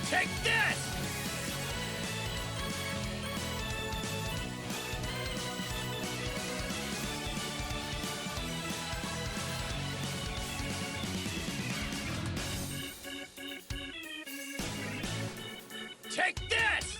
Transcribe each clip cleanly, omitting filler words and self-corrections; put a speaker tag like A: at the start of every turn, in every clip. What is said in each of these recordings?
A: Take this! Take this!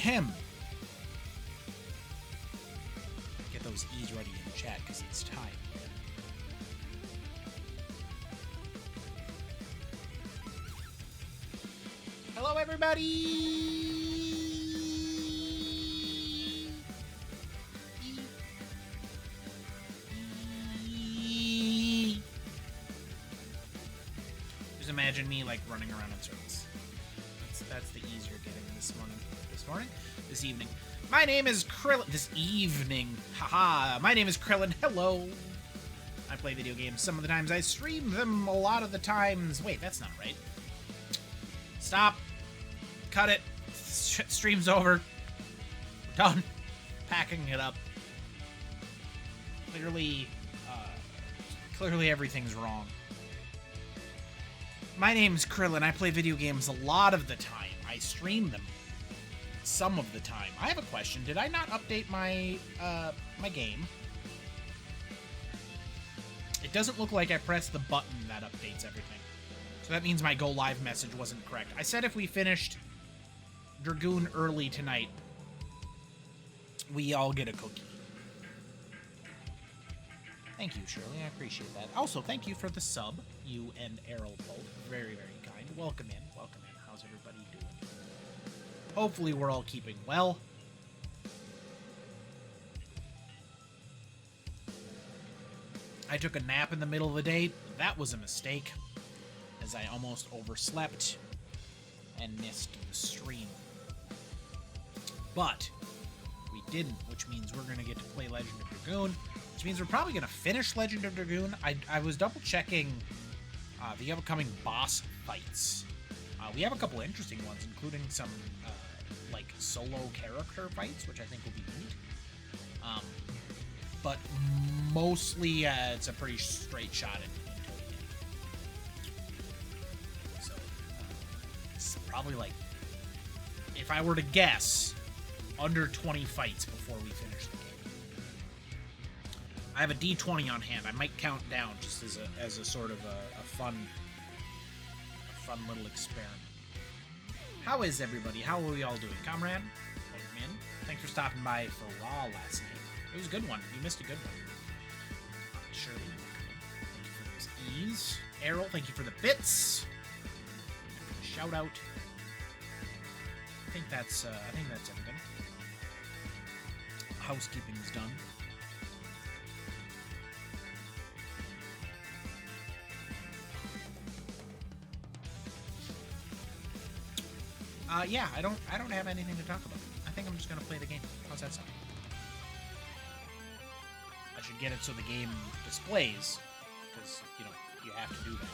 B: Ahem. Get those E's ready in the chat because it's time. Hello, everybody! Just imagine me, like, running around in circles. That's the ease you're getting this evening. My name is Krillin. This evening. Haha. My name is Krillin. Hello. I play video games some of the times. I stream them a lot of the times. Wait, that's not right. Stop. Cut it. Stream's over. We're done. Packing it up. Clearly everything's wrong. My name's Krillin. I play video games a lot of the time. I stream them some of the time. I have a question. Did I not update my my game? It doesn't look like I pressed the button that updates everything. So that means my go live message wasn't correct. I said if we finished Dragoon early tonight, we all get a cookie. Thank you, Shirley. I appreciate that. Also, thank you for the sub, you and Errol both. Very, very kind. Welcome in. Welcome in. How's everybody doing? Hopefully we're all keeping well. I took a nap in the middle of the day. That was a mistake, as I almost overslept and missed the stream. But we didn't, which means we're going to get to play Legend of Dragoon, which means we're probably going to finish Legend of Dragoon. I was double-checking the upcoming boss fights. We have a couple interesting ones, including some, like, solo character fights, which I think will be neat. But mostly, it's a pretty straight shot into it. So, it's probably, like, if I were to guess, under 20 fights before we finish the game. I have a D20 on hand. I might count down just as a sort of a fun little experiment. How is everybody? How are we all doing? Comrade, welcome in. Thanks for stopping by for Raw last night. It was a good one. You missed a good one. Shirley, thank you for those E's. Errol, thank you for the bits. Shout out. I think that's everything. Housekeeping is done. Yeah, I don't have anything to talk about. I think I'm just gonna play the game. How's that sound? I should get it so the game displays, because you have to do that.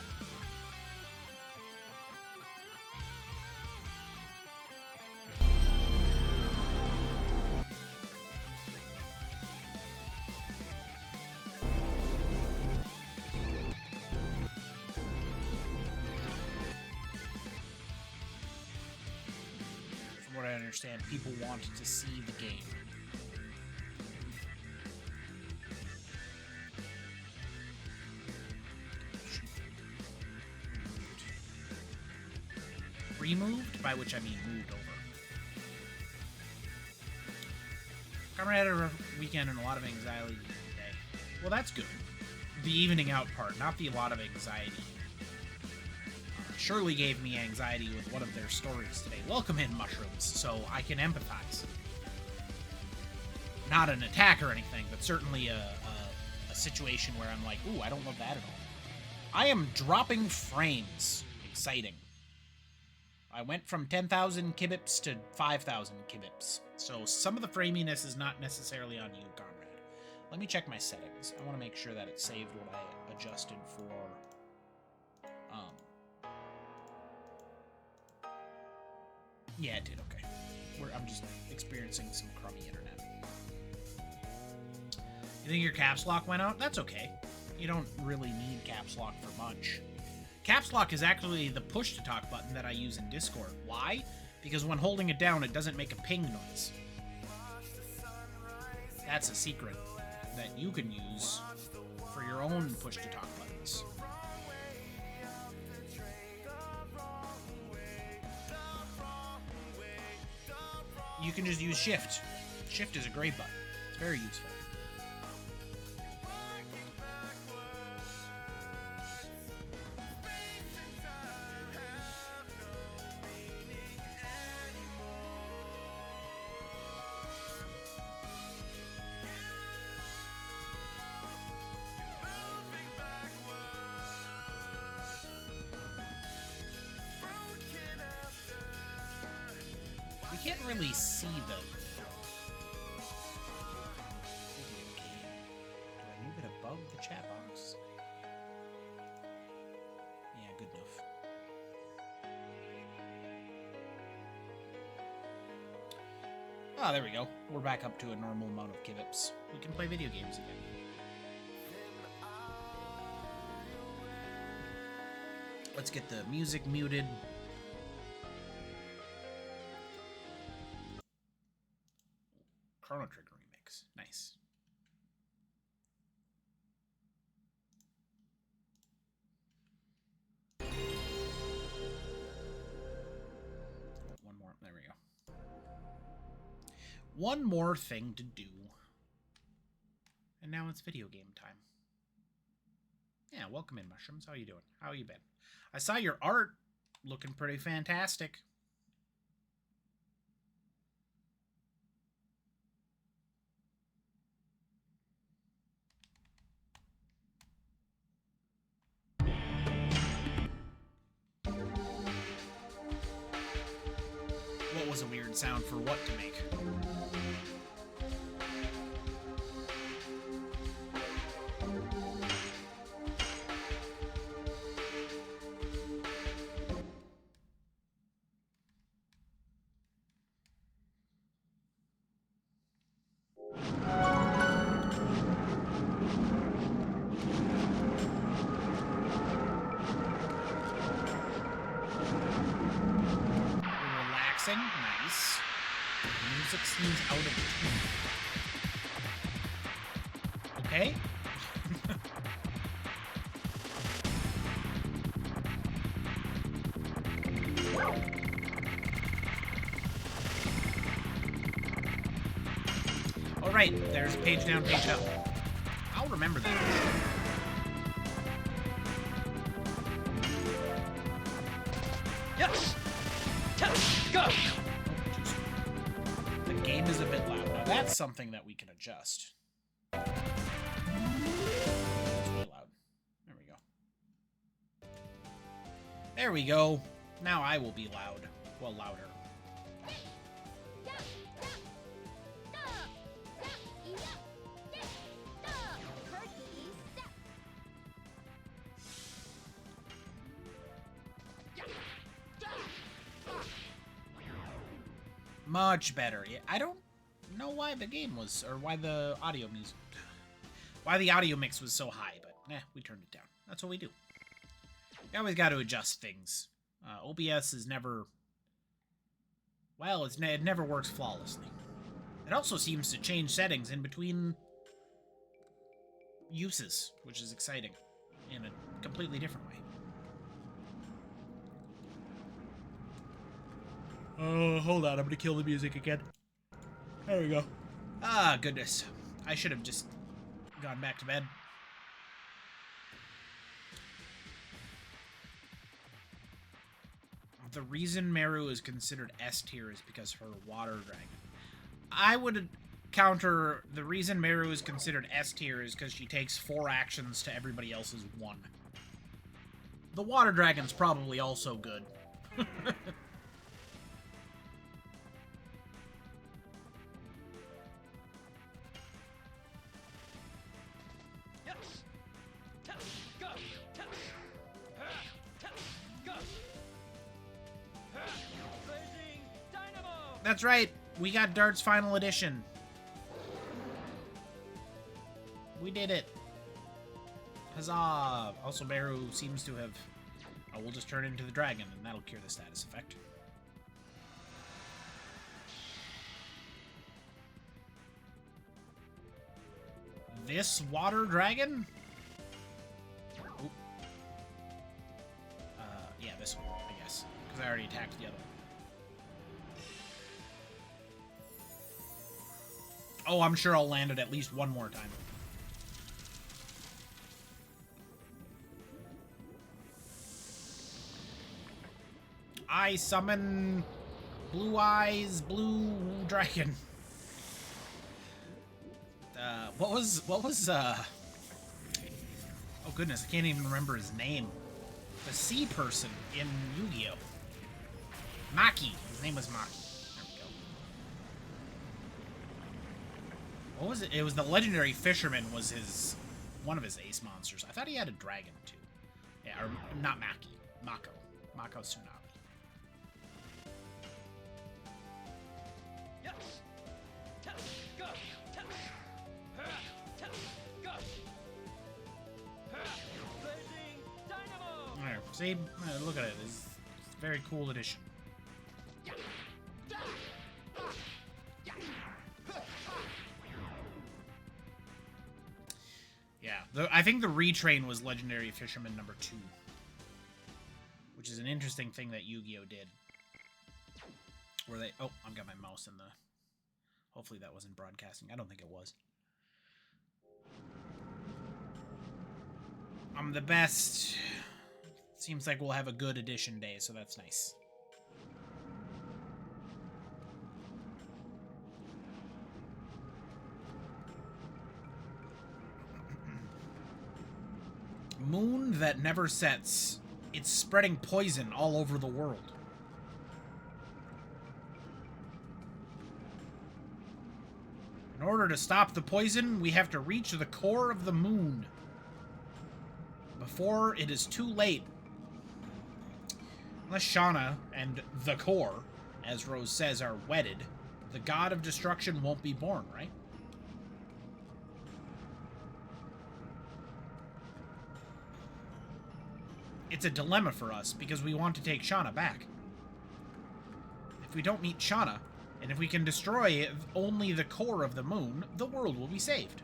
B: I understand people want to see the game. Removed, by which I mean moved over. Comrade had a weekend and a lot of anxiety today. Well, that's good. The evening out part, not the lot of anxiety. Shirley gave me anxiety with one of their stories today. Welcome in, mushrooms, so I can empathize. Not an attack or anything, but certainly a situation where I'm like, ooh, I don't love that at all. I am dropping frames. Exciting. I went from 10,000 kibips to 5,000 kibips. So some of the framiness is not necessarily on you, Conrad. Let me check my settings. I want to make sure that it saved what I adjusted for. Yeah, it did. Okay. I'm just experiencing some crummy internet. You think your caps lock went out? That's okay. You don't really need caps lock for much. Caps lock is actually the push-to-talk button that I use in Discord. Why? Because when holding it down, it doesn't make a ping noise. That's a secret that you can use for your own push-to-talk buttons. you can just use shift. Shift is a great button. It's very useful. We can't really see the video game. Do I move it above the chat box? Yeah, good enough. Ah, there we go. We're back up to a normal amount of kibbips. We can play video games again. Let's get the music muted. Chrono Trigger remix. Nice. One more. There we go. One more thing to do. And now it's video game time. Yeah, welcome in, Mushrooms. How you doing? How you been? I saw your art looking pretty fantastic. What was a weird sound for what to make? Relaxing, nice. The music seems out of tune. Okay. All right, there's page down, page up. I'll remember that.
A: Yes! Go!
B: The game is a bit loud. Now that's something that we can adjust. It's way loud. There we go. There we go. Now I will be loud. Well, louder. Much better. Yeah, I don't know why the game was, or why the audio music, why the audio mix was so high, but we turned it down. That's what we do. You always got to adjust things. OBS is never, well, it never works flawlessly. It also seems to change settings in between uses, which is exciting in a completely different way. Oh, hold on. I'm gonna kill the music again. There we go. Ah, goodness. I should have just gone back to bed. The reason Meru is considered S tier is because her water dragon. I would counter the reason Meru is considered S tier is because she takes 4 actions to everybody else's 1. The water dragon's probably also good. That's right. We got Dart's Final Edition. We did it. Huzzah. Also, Meru seems to have... Oh, we'll just turn into the dragon, and that'll cure the status effect. This water dragon? Oop. Yeah, this one, I guess. Because I already attacked the other one. Oh, I'm sure I'll land it at least one more time. I summon Blue Eyes Blue Dragon. Oh goodness, I can't even remember his name. The sea person in Yu-Gi-Oh! Maki. His name was Maki. There we go. What was it? It was the legendary fisherman was one of his ace monsters. I thought he had a dragon too. Yeah, or not Maki. Mako. Mako Tsunami. There, see? Look at it. It's a very cool addition. Yeah, I think the retrain was Legendary Fisherman number 2. Which is an interesting thing that Yu-Gi-Oh! Did. Where they... Oh, I've got my mouse in the... Hopefully that wasn't broadcasting. I don't think it was. I'm the best. Seems like we'll have a good edition day, so that's nice. Moon that never sets. It's spreading poison all over the world. In order to stop the poison, we have to reach the core of the moon before it is too late. Unless Shauna and the core, as Rose says, are wedded, the god of destruction won't be born, right? It's a dilemma for us, because we want to take Shauna back. If we don't meet Shauna, and if we can destroy only the core of the moon, the world will be saved.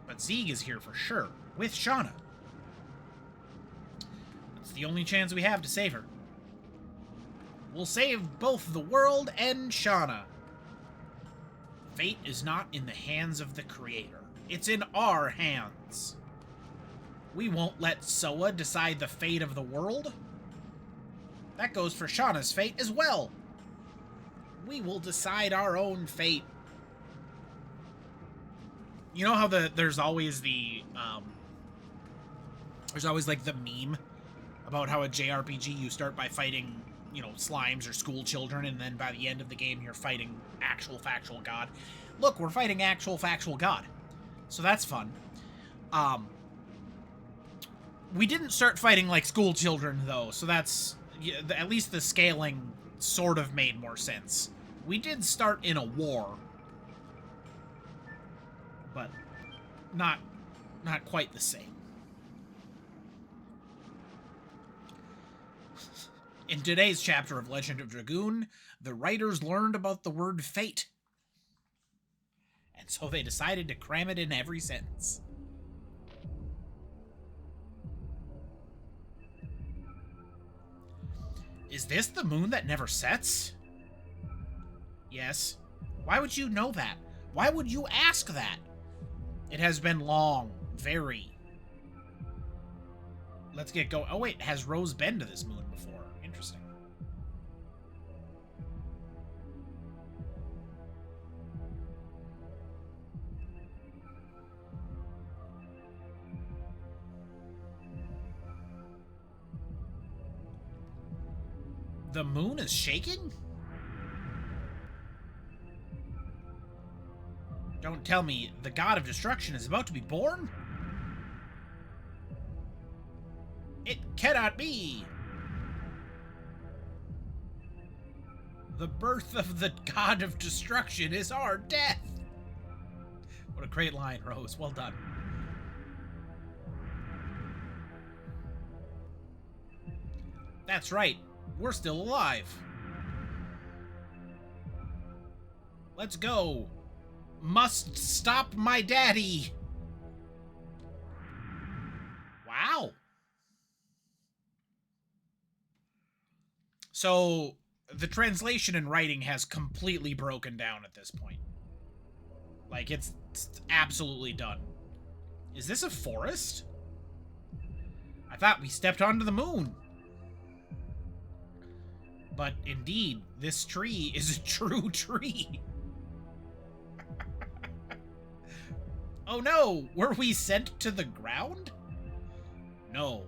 B: But Zeeg is here for sure, with Shauna. That's the only chance we have to save her. We'll save both the world and Shauna. Fate is not in the hands of the Creator. It's in our hands. We won't let Soa decide the fate of the world. That goes for Shauna's fate as well. We will decide our own fate. You know how there's always like the meme about how a JRPG you start by fighting, you know, slimes or school children, and then by the end of the game you're fighting actual factual god. Look, we're fighting actual factual god. So that's fun. We didn't start fighting like school children though, so that's at least the scaling sort of made more sense. We did start in a war, but not quite the same. In today's chapter of Legend of Dragoon, the writers learned about the word fate, and so they decided to cram it in every sentence. Is this the moon that never sets? Yes. Why would you know that? Why would you ask that? It has been long. Very. Let's get going. Oh wait, has Rose been to this moon before? Interesting. The moon is shaking? Don't tell me the god of destruction is about to be born? It cannot be! The birth of the god of destruction is our death! What a great line, Rose. Well done. That's right. We're still alive. Let's go. Must stop my daddy. Wow. So, the translation and writing has completely broken down at this point. Like, it's absolutely done. Is this a forest? I thought we stepped onto the moon. But indeed, this tree is a true tree. Oh no! Were we sent to the ground? No.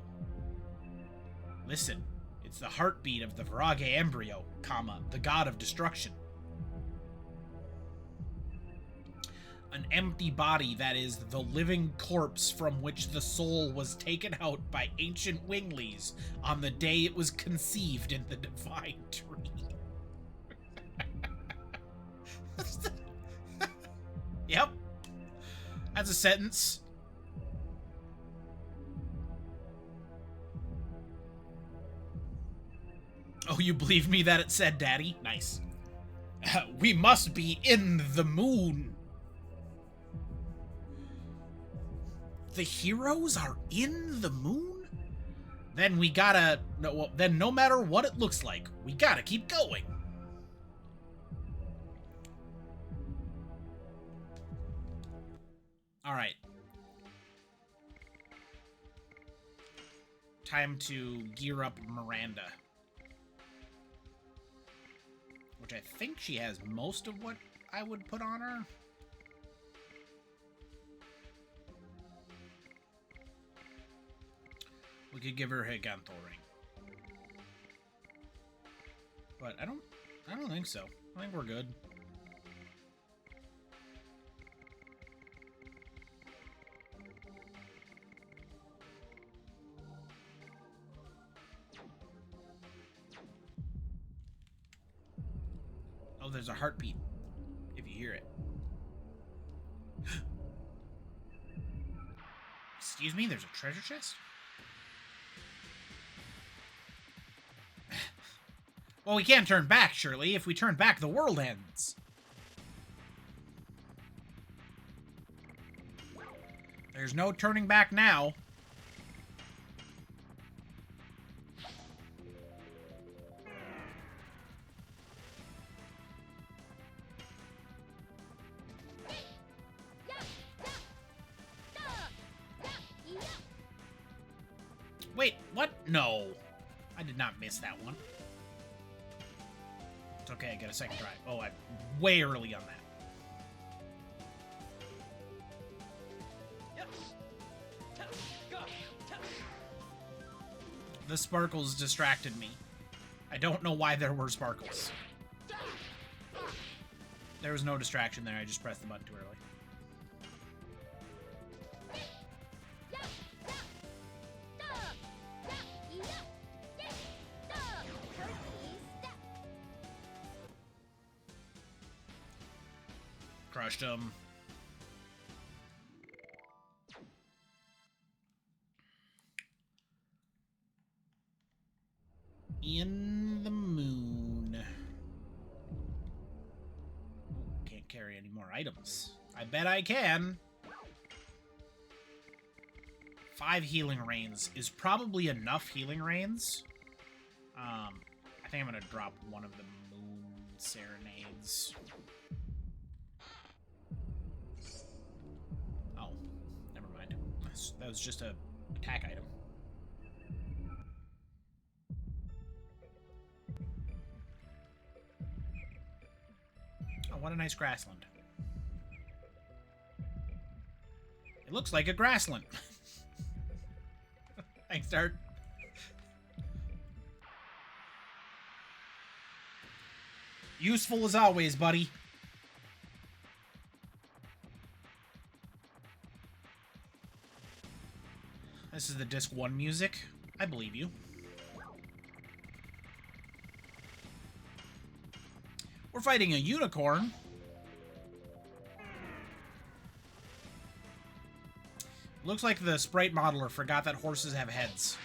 B: Listen, it's the heartbeat of the Virage embryo, the god of destruction. An empty body that is the living corpse from which the soul was taken out by ancient winglies on the day it was conceived in the divine tree. Yep. That's a sentence. Oh, you believe me that it said daddy? Nice. We must be in the moon. The heroes are in the moon? Then we gotta... then no matter what it looks like, we gotta keep going. Alright. Time to gear up Miranda. Which I think she has most of what I would put on her. We could give her a Higanthol ring. But I don't think so. I think we're good. Oh, there's a heartbeat. If you hear it. Excuse me, there's a treasure chest? Well, we can't turn back, surely. If we turn back, the world ends. There's no turning back now. Wait, what? No. I did not miss that one. It's okay, I get a second try. Oh, I'm way early on that. The sparkles distracted me. I don't know why there were sparkles. There was no distraction there, I just pressed the button too early. Crushed him. In the moon. Can't carry any more items. I bet I can. 5 healing rains is probably enough healing rains. I think I'm gonna drop one of the moon serenades. Oh, never mind. That was just a attack item. Oh, what a nice grassland. It looks like a grassland. Thanks, Dart. Useful as always, buddy. This is the Disc 1 music. I believe you. We're fighting a unicorn. Looks like the sprite modeler forgot that horses have heads.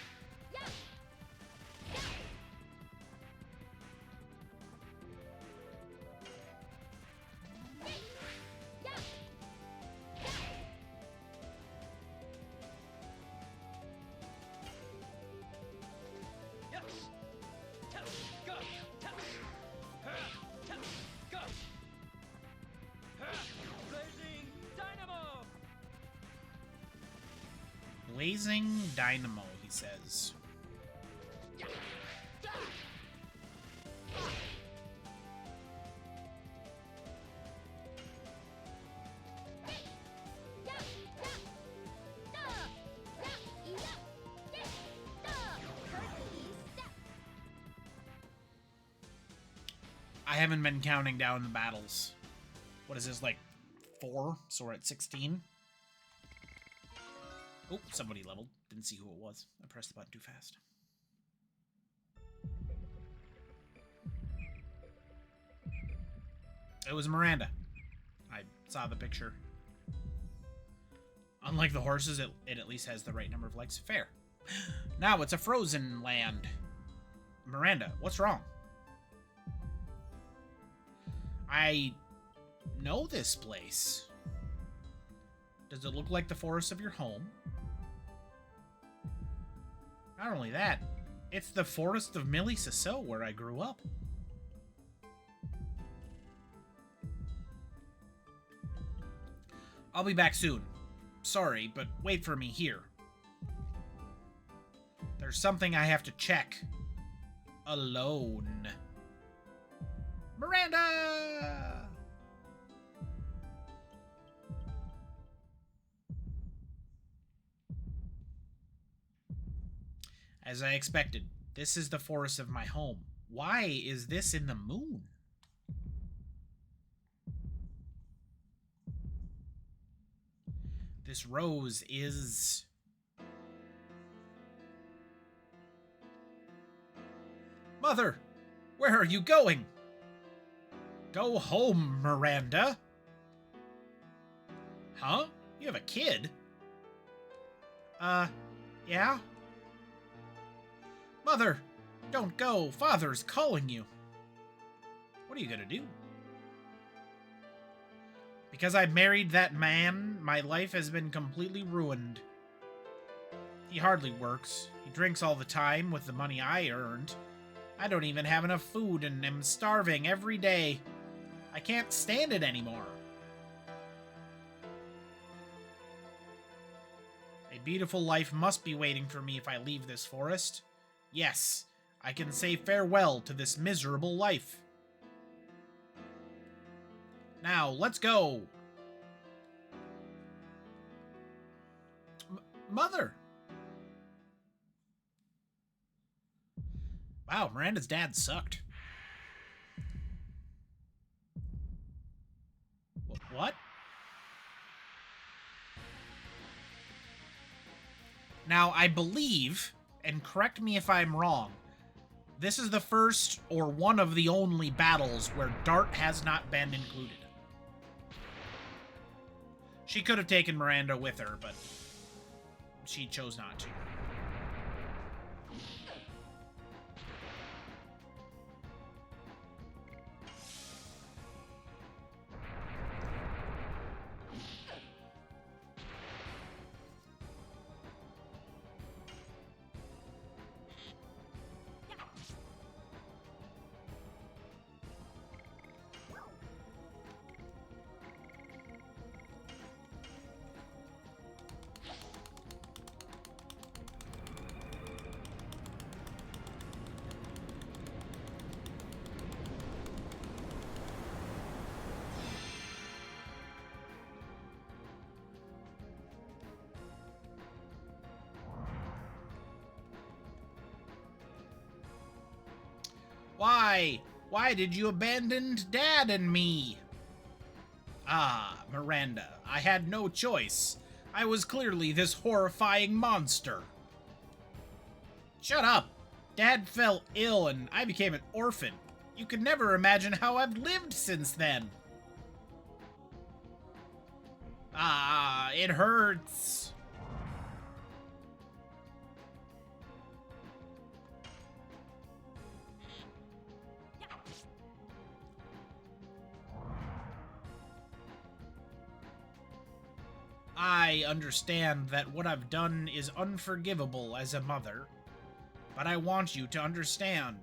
B: Blazing Dynamo, he says. I haven't been counting down the battles. What is this, like 4? So we're at 16. Oh, somebody leveled. Didn't see who it was. I pressed the button too fast. It was Miranda. I saw the picture. Unlike the horses, it at least has the right number of legs. Fair. Now it's a frozen land. Miranda, what's wrong? I know this place. Does it look like the forest of your home? Not only that, it's the forest of Millie Sasso where I grew up. I'll be back soon. Sorry, but wait for me here. There's something I have to check. Alone. Miranda! As I expected, this is the forest of my home. Why is this in the moon? This rose is... Mother! Where are you going? Go home, Miranda. Huh? You have a kid? Yeah? Mother, don't go. Father's calling you. What are you gonna do? Because I married that man, my life has been completely ruined. He hardly works. He drinks all the time with the money I earned. I don't even have enough food and am starving every day. I can't stand it anymore. A beautiful life must be waiting for me if I leave this forest. Yes, I can say farewell to this miserable life. Now, let's go. Mother! Wow, Miranda's dad sucked. What? Now, I believe, and correct me if I'm wrong, this is the first or one of the only battles where Dart has not been included. She could have taken Miranda with her, but she chose not to. Why? Why did you abandon Dad and me? Ah, Miranda, I had no choice. I was clearly this horrifying monster. Shut up! Dad fell ill and I became an orphan. You could never imagine how I've lived since then. Ah, it hurts. I understand that what I've done is unforgivable as a mother, but I want you to understand.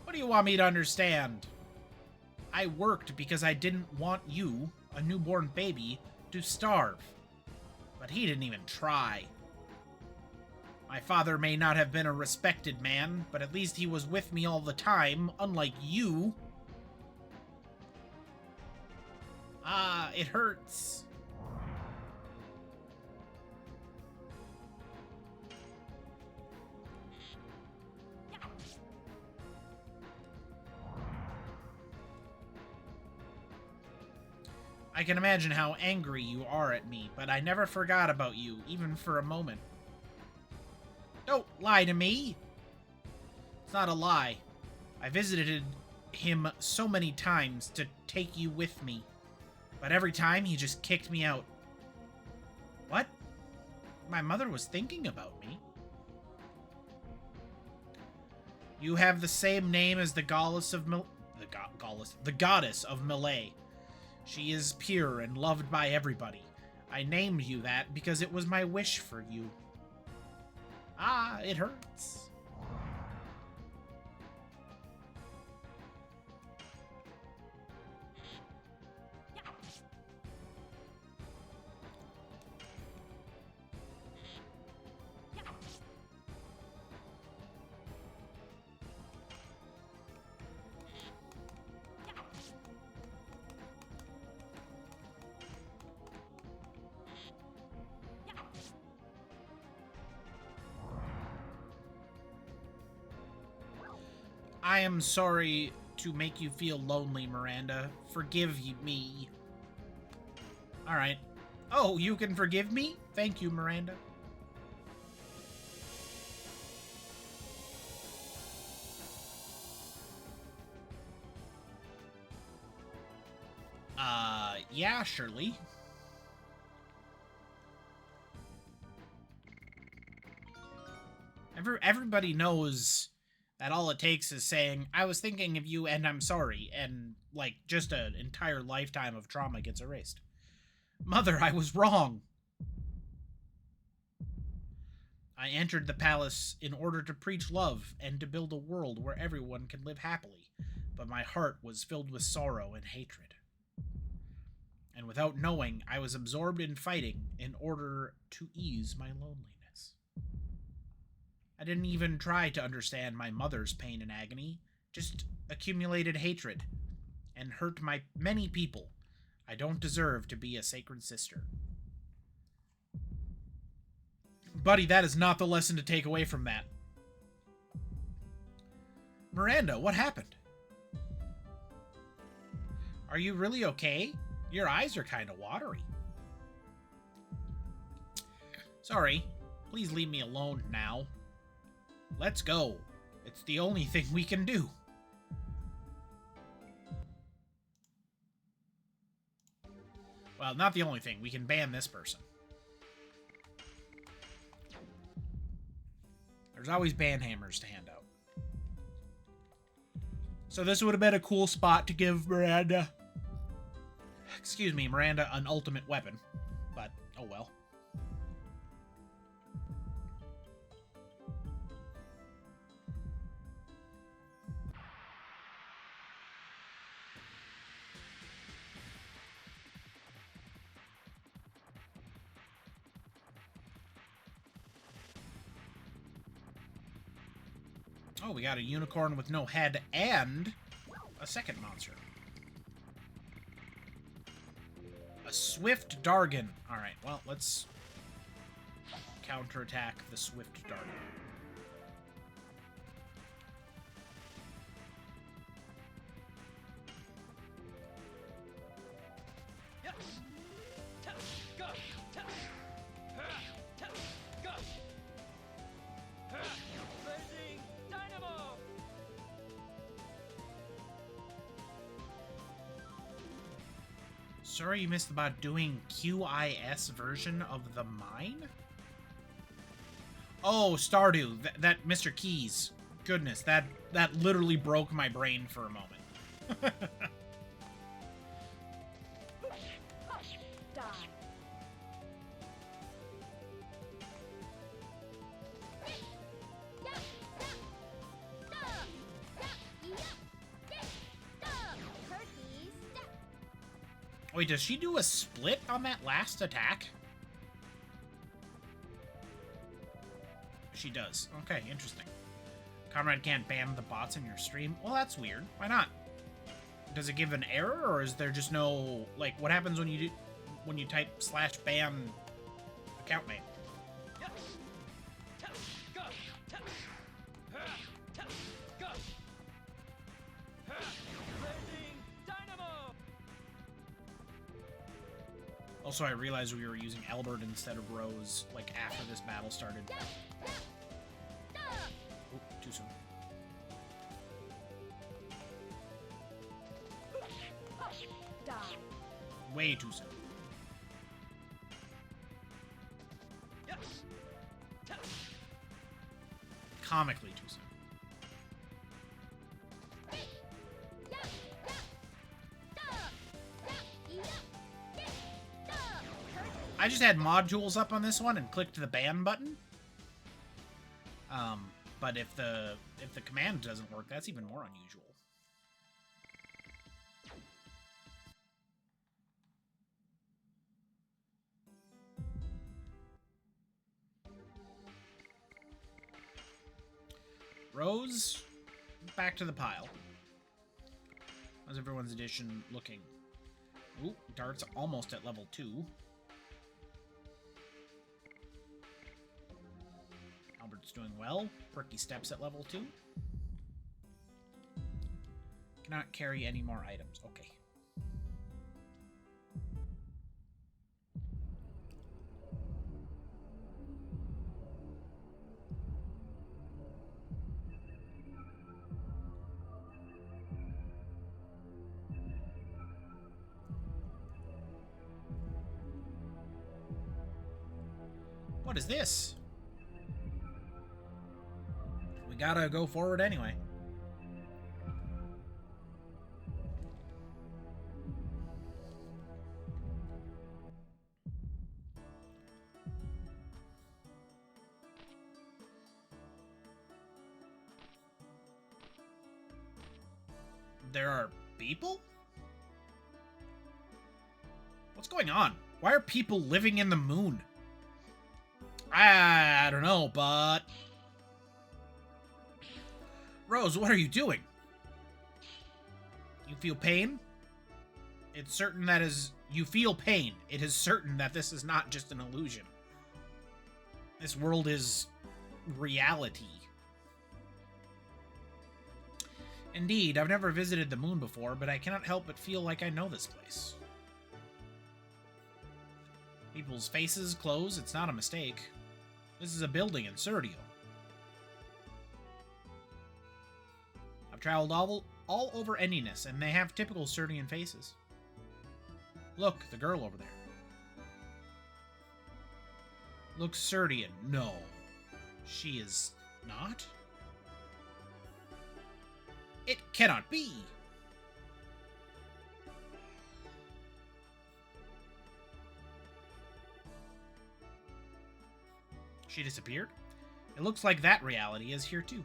B: What do you want me to understand? I worked because I didn't want you, a newborn baby, to starve. But he didn't even try. My father may not have been a respected man, but at least he was with me all the time, unlike you. Ah, it hurts. I can imagine how angry you are at me, but I never forgot about you, even for a moment. Don't lie to me! It's not a lie. I visited him so many times to take you with me, but every time he just kicked me out. What? My mother was thinking about me. You have the same name as the goddess of the goddess of Malay. She is pure and loved by everybody. I named you that because it was my wish for you. Ah, it hurts. I am sorry to make you feel lonely, Miranda. Forgive me. Alright. Oh, you can forgive me? Thank you, Miranda. Yeah, surely. Everybody knows that all it takes is saying, I was thinking of you and I'm sorry, and, like, just an entire lifetime of trauma gets erased. Mother, I was wrong. I entered the palace in order to preach love and to build a world where everyone can live happily, but my heart was filled with sorrow and hatred. And without knowing, I was absorbed in fighting in order to ease my loneliness. I didn't even try to understand my mother's pain and agony, just accumulated hatred, and hurt many people. I don't deserve to be a sacred sister. Buddy, that is not the lesson to take away from that. Miranda, what happened? Are you really okay? Your eyes are kind of watery. Sorry, please leave me alone now. Let's go. It's the only thing we can do. Well, not the only thing. We can ban this person. There's always ban hammers to hand out. So this would have been a cool spot to give Miranda... Excuse me, Miranda an ultimate weapon. But, oh well. Oh, we got a unicorn with no head and a second monster. A swift Dragoon. Alright, well, let's counterattack the swift Dragoon. Sorry you missed about doing QIS version of the mine? Oh, Stardew, that Mr. Keys. Goodness, that literally broke my brain for a moment. Wait, does she do a split on that last attack? She does. Okay, interesting. Comrade can't ban the bots in your stream. Well, that's weird. Why not? Does it give an error, or is there just no, like, what happens when you type /ban account name? Also, I realized we were using Albert instead of Rose, like, after this battle started. Oop, too soon. Way too soon. Comically too soon. I just had modules up on this one and clicked the ban button. But if the command doesn't work, that's even more unusual. Rose, back to the pile. How's everyone's edition looking? Ooh, Dart's almost at level 2. Albert's doing well. Perky Steps at level 2. Cannot carry any more items. Okay. What is this? We gotta go forward anyway. There are people? What's going on? Why are people living in the moon? I don't know, but... Rose, what are you doing? You feel pain? It's certain that is... You feel pain. It is certain that this is not just an illusion. This world is... reality. Indeed, I've never visited the moon before, but I cannot help but feel like I know this place. People's faces, clothes, it's not a mistake. This is a building in Serdio. I've traveled all over Endiness, and they have typical Serdian faces. Look, the girl over there. Looks Serdian. No. She is not? It cannot be! She disappeared? It looks like that reality is here too.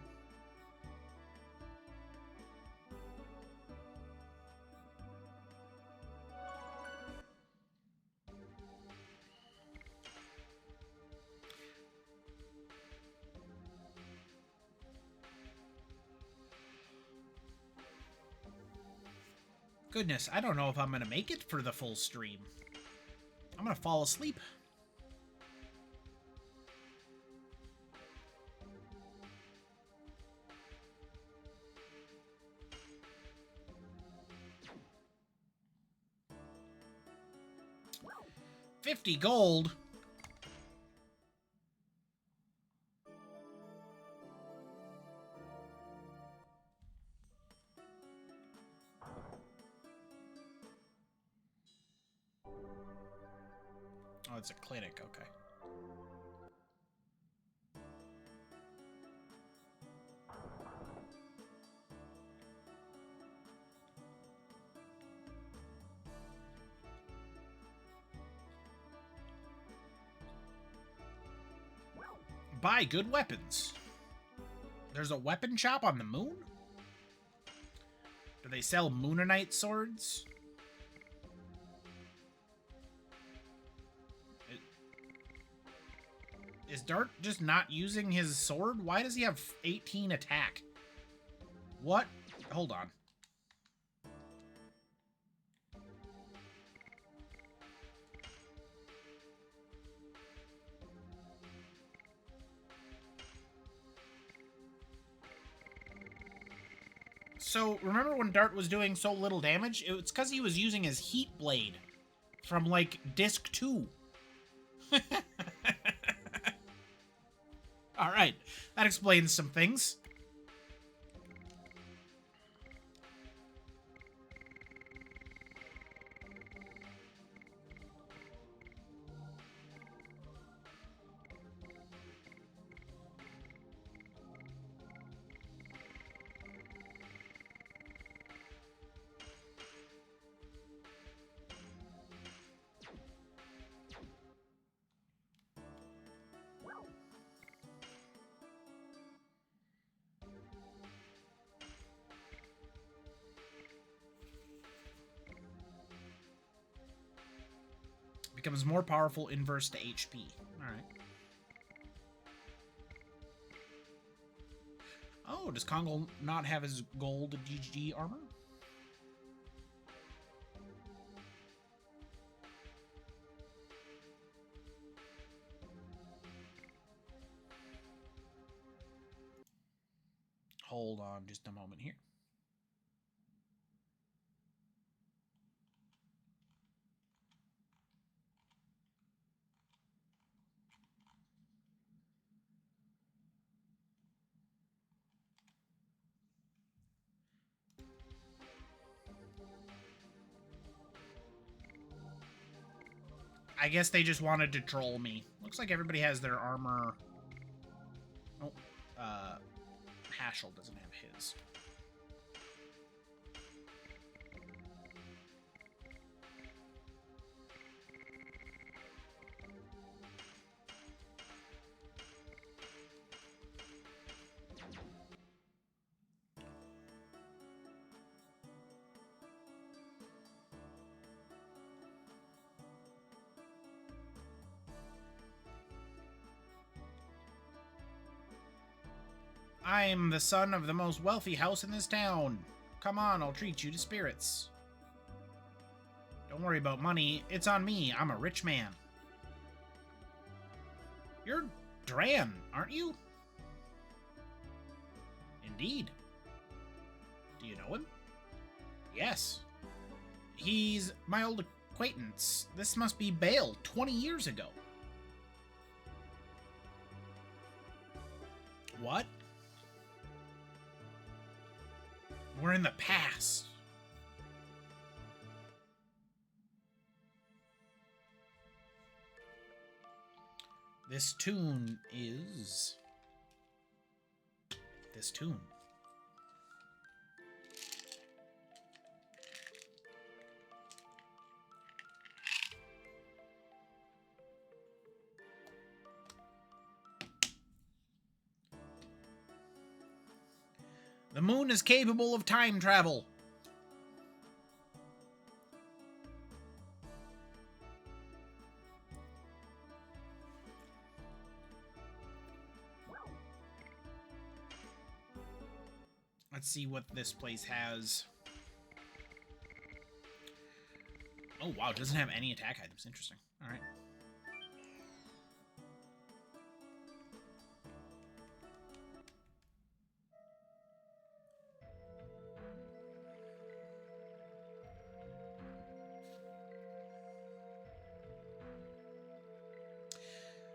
B: Goodness, I don't know if I'm going to make it for the full stream. I'm going to fall asleep. $50 gold. Oh, it's a clinic, okay. Buy good weapons. There's a weapon shop on the moon? Do they sell Moonanite swords? Is Dart just not using his sword? Why does he have 18 attack? What? Hold on. So, remember when Dart was doing so little damage? It's because he was using his Heat Blade from, like, Disc 2. Alright, that explains some things. Becomes more powerful inverse to HP. Alright. Oh, does Kongo not have his gold GG armor? Hold on just a moment here. I guess they just wanted to troll me. Looks like everybody has their armor. Oh, Hashel doesn't have his. I'm the son of the most wealthy house in this town. Come on, I'll treat you to spirits. Don't worry about money. It's on me. I'm a rich man. You're Dran, aren't you? Indeed. Do you know him? Yes. He's my old acquaintance. This must be Bale, 20 years ago. What? We're in the past. This tune is... This tune. The moon is capable of time travel. Let's see what this place has. Oh, wow. It doesn't have any attack items. Interesting. All right.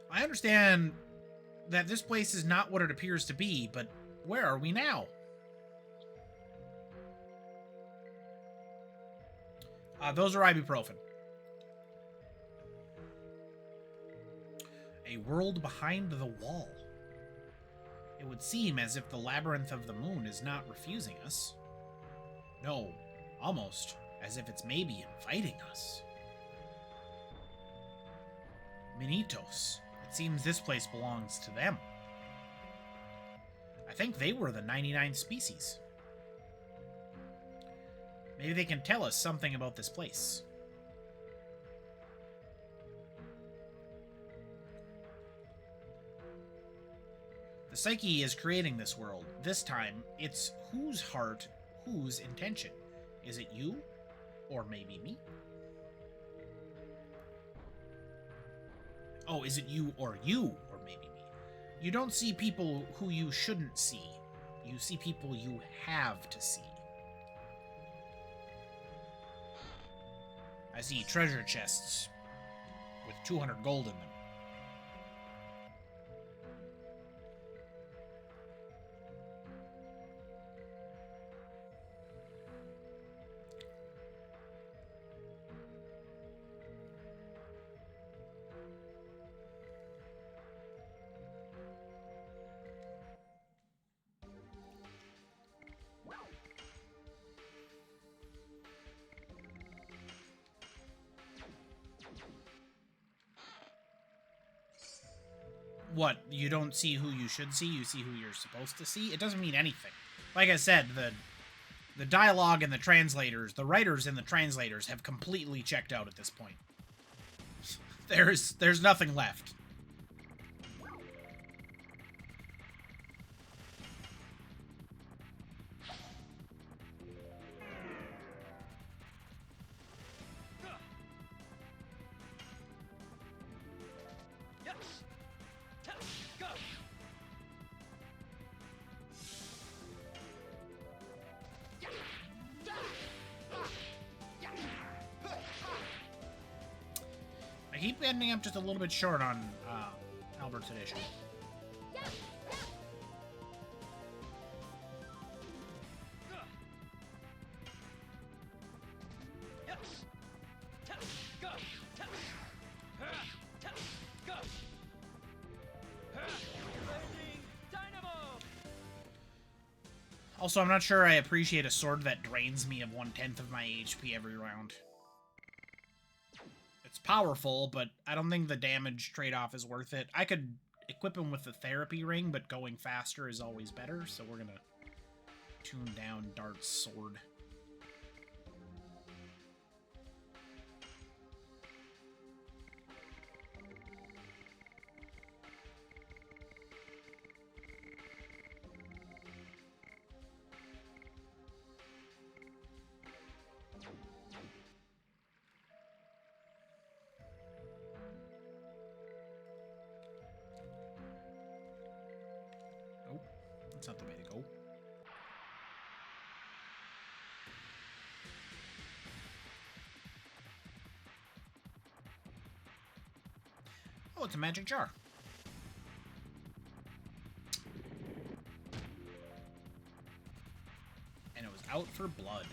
B: I understand that this place is not what it appears to be, but where are we now? Those are ibuprofen. A world behind the wall. It would seem as if the labyrinth of the moon is not refusing us. No, almost as if it's maybe inviting us. Minitos. It seems this place belongs to them. I think they were the 99 species. Maybe they can tell us something about this place. The Psyche is creating this world. This time, it's whose heart, whose intention? Is it you? Or maybe me? Oh, is it you, or maybe me? You don't see people who you shouldn't see. You see people you have to see. I see treasure chests with 200 gold in them. What, you don't see who you should see, you see who you're supposed to see? It doesn't mean anything. Like I said, the dialogue and the translators, the writers and the translators have completely checked out at this point. There's nothing left. I keep ending up just a little bit short on Albert's edition. Also, I'm not sure I appreciate a sword that drains me of 1/10 of my HP every round. It's powerful, but I don't think the damage trade-off is worth it. I could equip him with the therapy ring, but going faster is always better, so we're gonna tune down Dart's sword. That's not the way to go. Oh, it's a magic jar. And it was out for blood.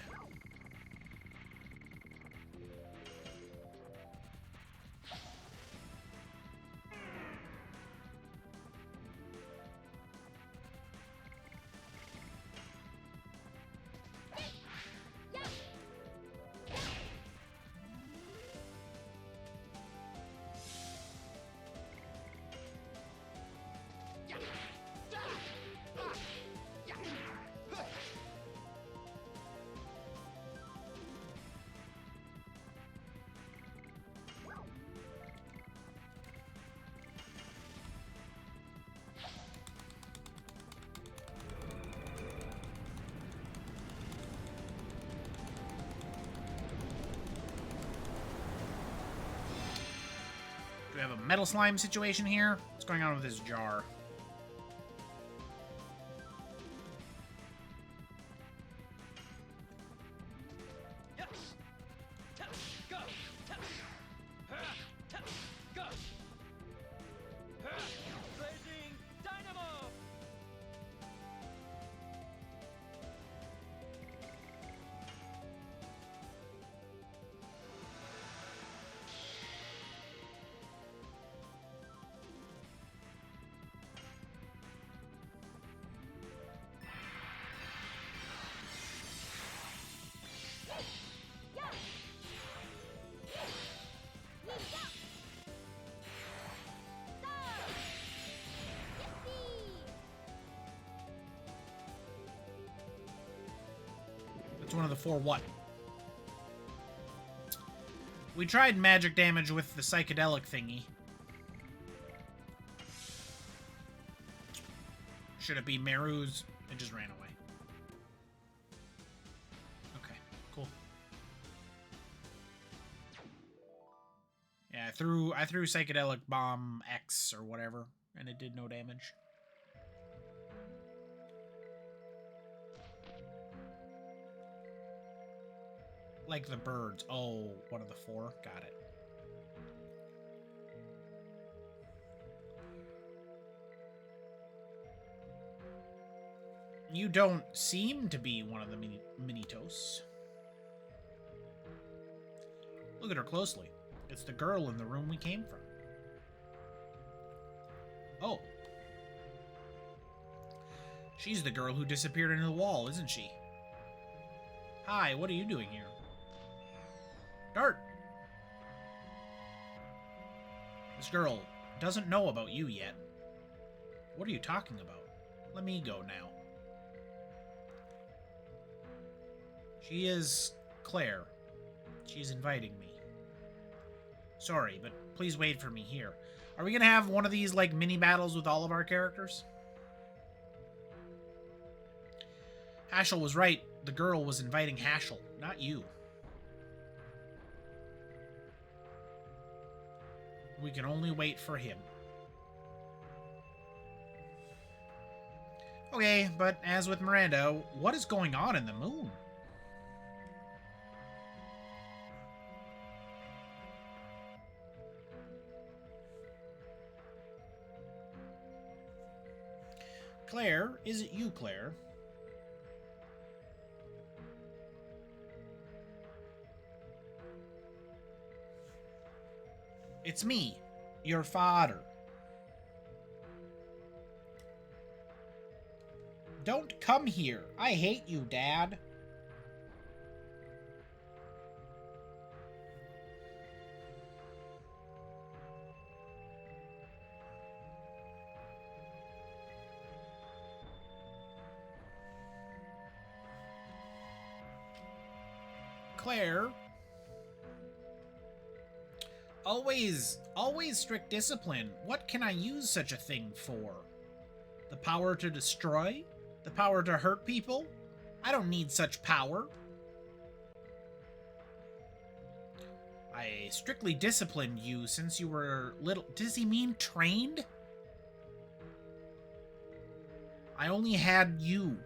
B: Do we have a metal slime situation here? What's going on with this jar? That's one of the 4 what? We tried magic damage with the psychedelic thingy. Should it be Meru's? It just ran away. Okay, cool. Yeah, I threw Psychedelic Bomb X or whatever, and it did no damage. Like the birds. Oh, one of the 4. Got it. You don't seem to be one of the Minitos. Look at her closely. It's the girl in the room we came from. Oh. She's the girl who disappeared into the wall, isn't she? Hi, what are you doing here? Dart! This girl doesn't know about you yet. What are you talking about? Let me go now. She is Claire. She's inviting me. Sorry, but please wait for me here. Are we gonna have one of these, like, mini battles with all of our characters? Hashel was right. The girl was inviting Hashel, not you. We can only wait for him. Okay, but as with Miranda, what is going on in the moon? Claire, is it you, Claire? It's me, your father. Don't come here. I hate you, Dad. Claire. Always strict discipline. What can I use such a thing for? The power to destroy? The power to hurt people? I don't need such power. I strictly disciplined you since you were little. Does he mean trained? I only had you.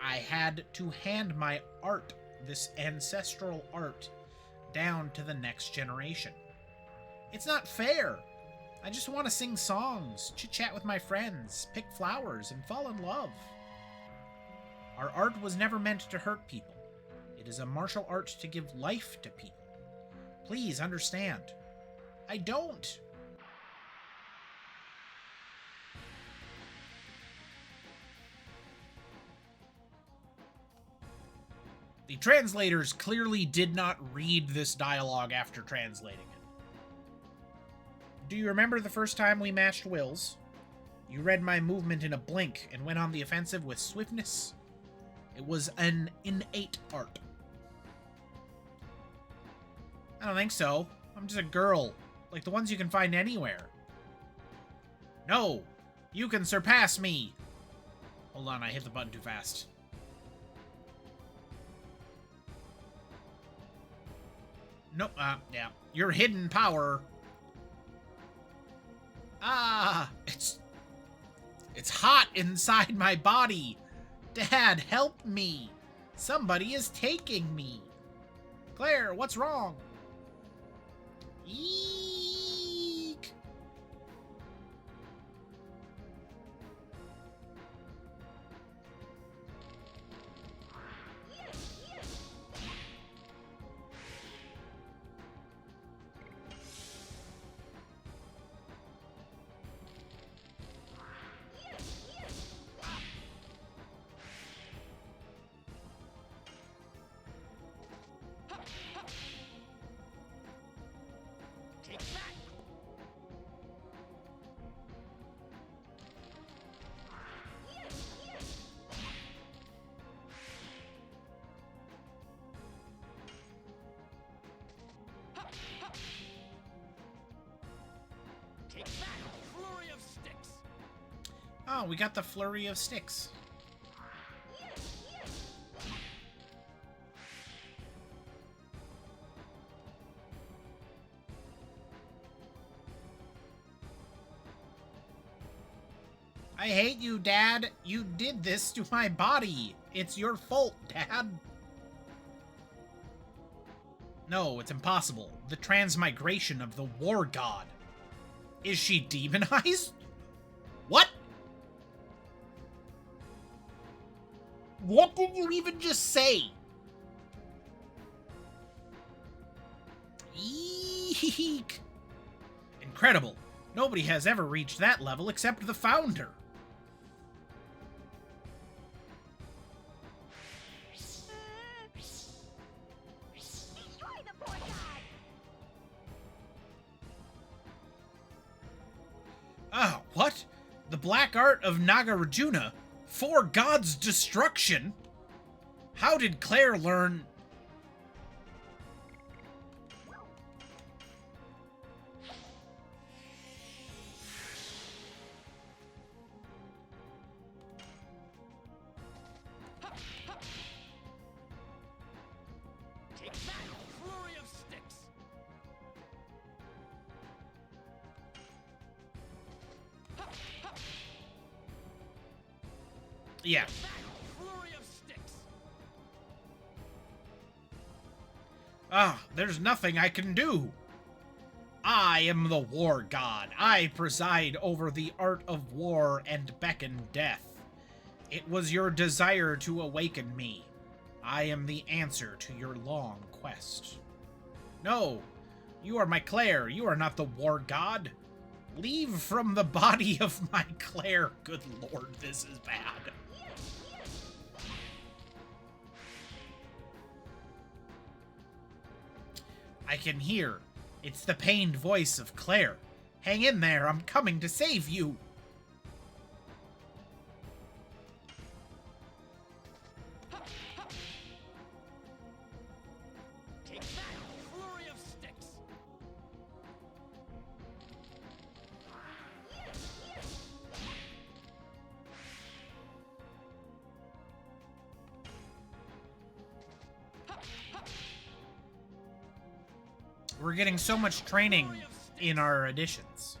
B: I had to hand my art, this ancestral art, down to the next generation. It's not fair. I just want to sing songs, chit-chat with my friends, pick flowers, and fall in love. Our art was never meant to hurt people. It is a martial art to give life to people. Please understand. I don't. The translators clearly did not read this dialogue after translating it. Do you remember the first time we matched wills? You read my movement in a blink and went on the offensive with swiftness. It was an innate art. I don't think so. I'm just a girl, like the ones you can find anywhere. No! You can surpass me! Hold on, I hit the button too fast. Nope, yeah. Your hidden power. Ah! It's hot inside my body! Dad, help me! Somebody is taking me! Claire, what's wrong? Eek! Oh, we got the flurry of sticks. I hate you, Dad. You did this to my body. It's your fault, Dad. No, it's impossible. The transmigration of the war god. Is she demonized? What? What did you even just say? Eek. Incredible. Nobody has ever reached that level except the founder. Ah, what? The black art of Nagarjuna? For God's destruction? How did Claire learn...
A: Take that, flurry of sticks.
B: Yeah.
A: Flurry of sticks.
B: Ah, there's nothing I can do. I am the war god. I preside over the art of war and beckon death. It was your desire to awaken me. I am the answer to your long quest. No, you are my Claire. You are not the war god. Leave from the body of my Claire. Good lord, this is bad. I can hear. It's the pained voice of Claire. Hang in there, I'm coming to save you.
A: Take that, flurry of sticks.
B: We're getting so much training in our additions.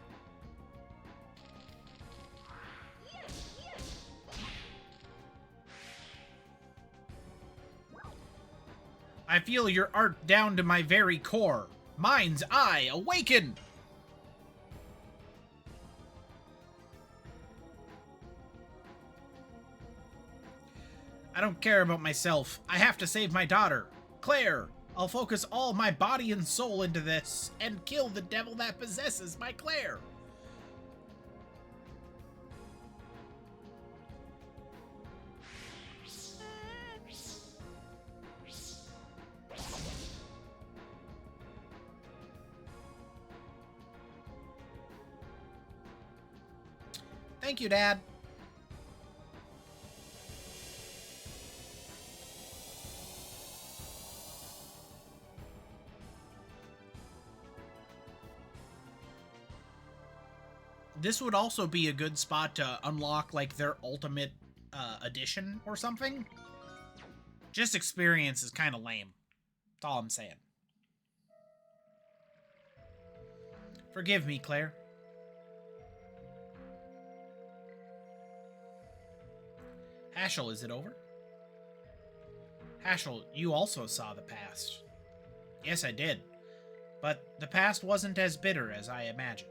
B: I feel your art down to my very core. Mind's eye, awaken! I don't care about myself. I have to save my daughter, Claire. I'll focus all my body and soul into this and kill the devil that possesses my Claire. Thank you, Dad. This would also be a good spot to unlock, like, their ultimate edition or something. Just experience is kind of lame. That's all I'm saying. Forgive me, Claire. Hashel, is it over? Hashel, you also saw the past. Yes, I did. But the past wasn't as bitter as I imagined.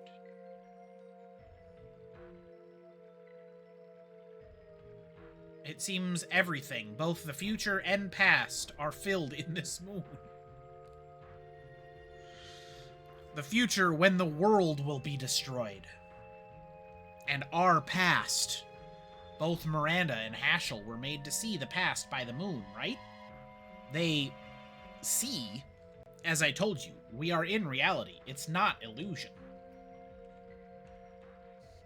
B: It seems everything, both the future and past, are filled in this moon. The future when the world will be destroyed. And our past. Both Miranda and Hashel were made to see the past by the moon, right? They see, as I told you, we are in reality. It's not illusion.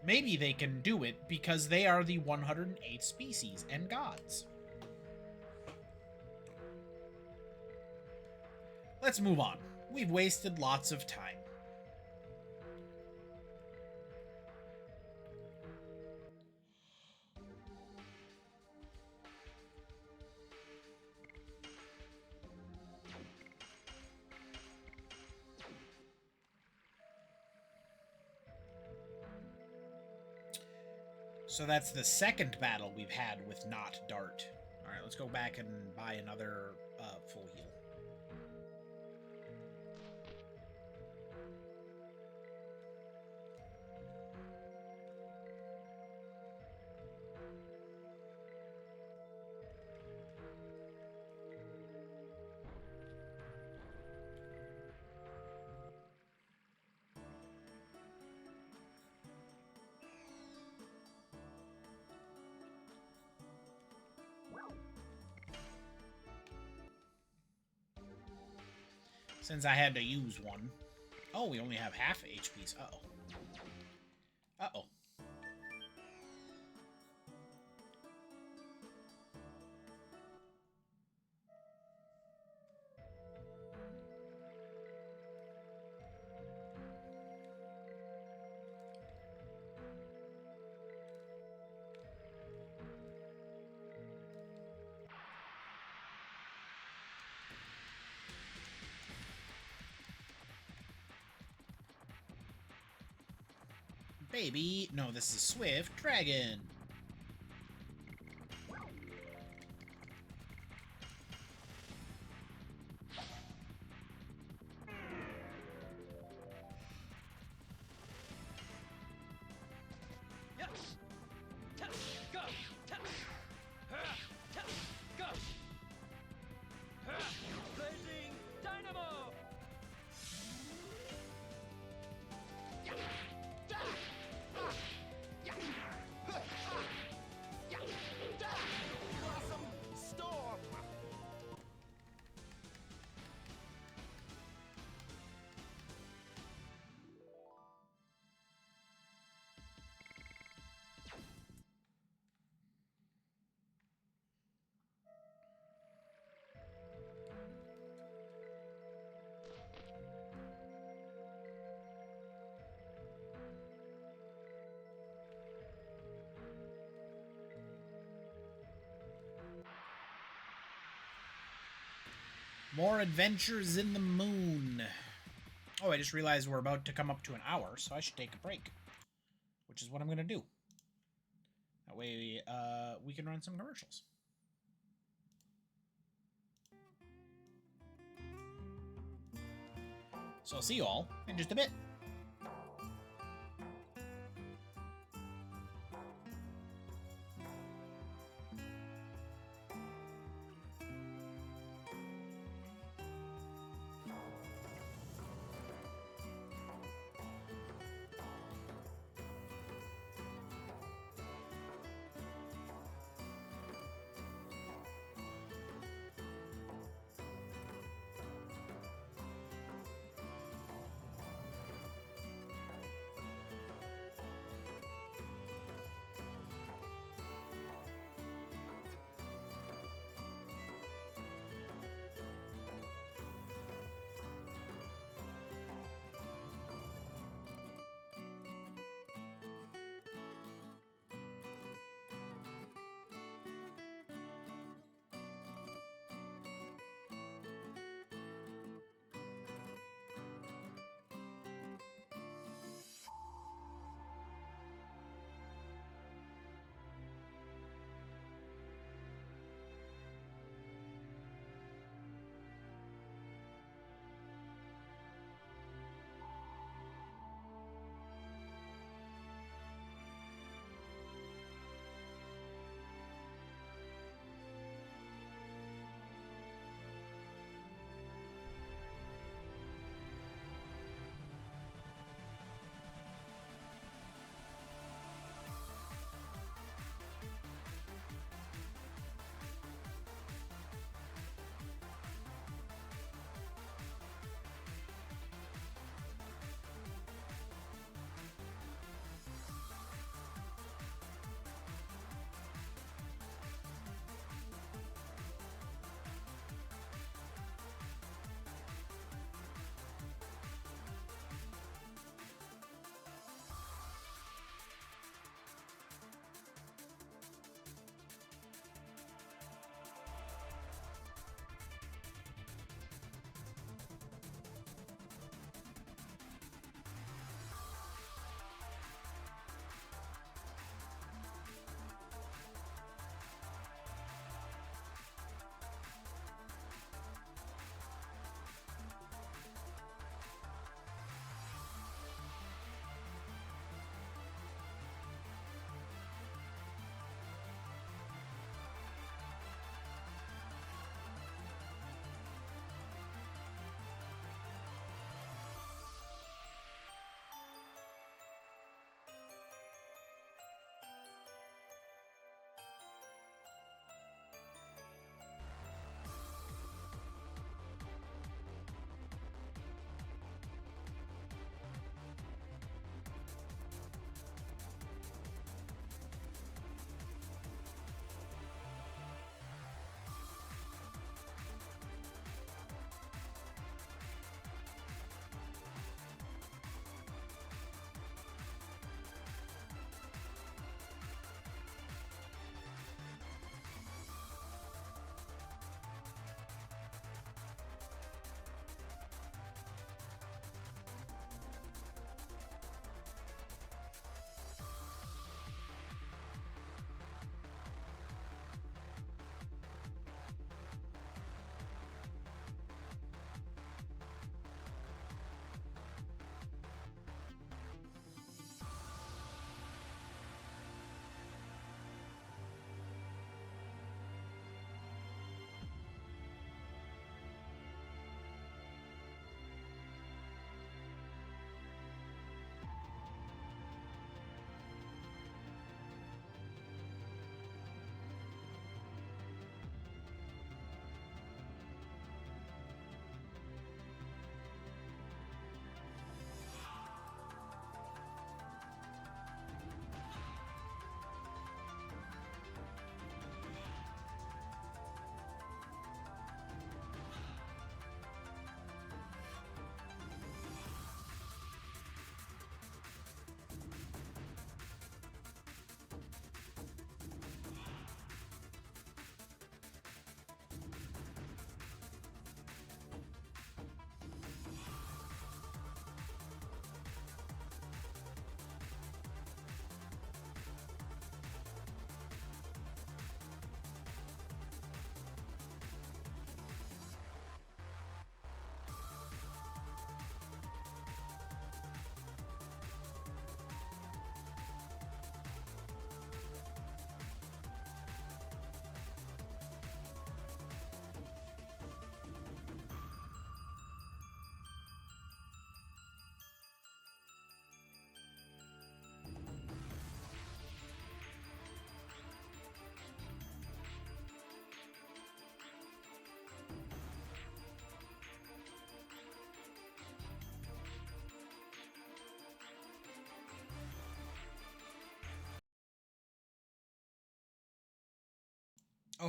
B: Maybe they can do it because they are the 108th species and gods. Let's move on. We've wasted lots of time. So that's the second battle we've had with not Dart. Alright, let's go back and buy another full heal. Since I had to use one. Oh, we only have half HPs. Uh-oh. Uh-oh. Baby. No, this is Swift Dragon.
A: Yes. Go. Go. Blazing dynamo. Blossom storm.
B: More adventures in the moon. Oh, I just realized we're about to come up to an hour, so I should take a break. Which is what I'm going to do. That way, we can run some commercials. So I'll see you all in just a bit.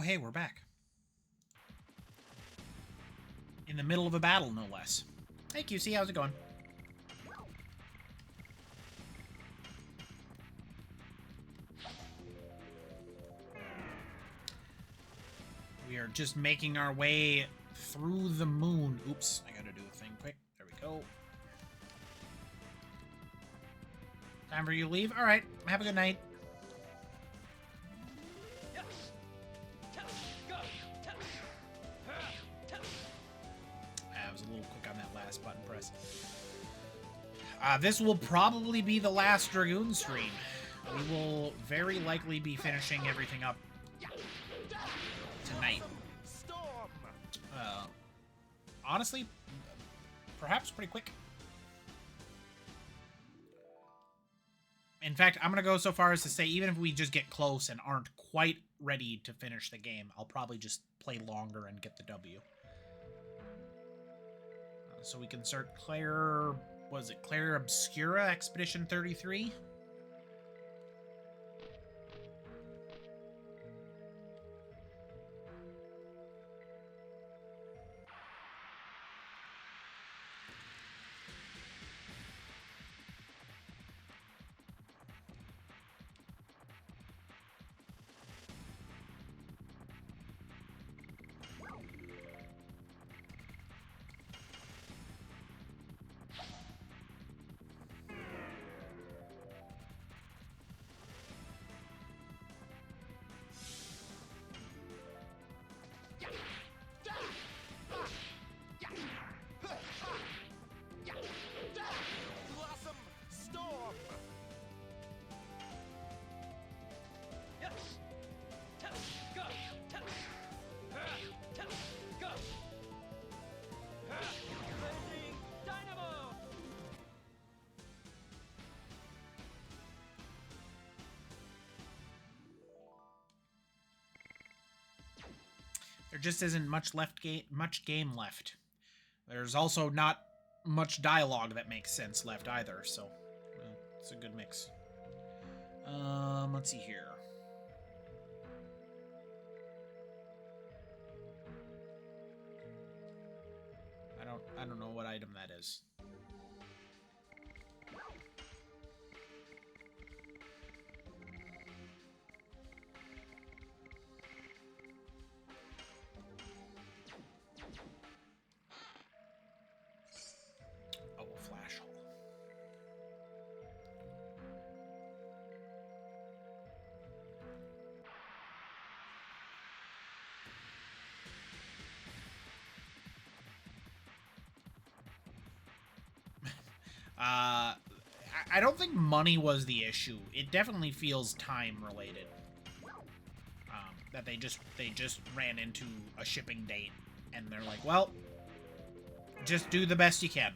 B: Oh, hey, we're back. In the middle of a battle, no less. Hey, QC, how's it going? We are just making our way through the moon. Oops, I gotta do a thing quick. There we go. Time for you to leave? Alright, have a good night. I was a little quick on that last button press. This will probably be the last Dragoon stream. We will very likely be finishing everything up tonight. Honestly, perhaps pretty quick. In fact, I'm going to go so far as to say, even if we just get close and aren't quite ready to finish the game, I'll probably just play longer and get the W. So we can start Claire... What is it? Claire Obscura Expedition 33? There just isn't much game left. There's also not much dialogue that makes sense left either, so it's a good mix. Let's see here. I don't know what item that is. Oh, a flash hole. I don't think money was the issue. It definitely feels time related. That they just ran into a shipping date, and they're like, well, just do the best you can.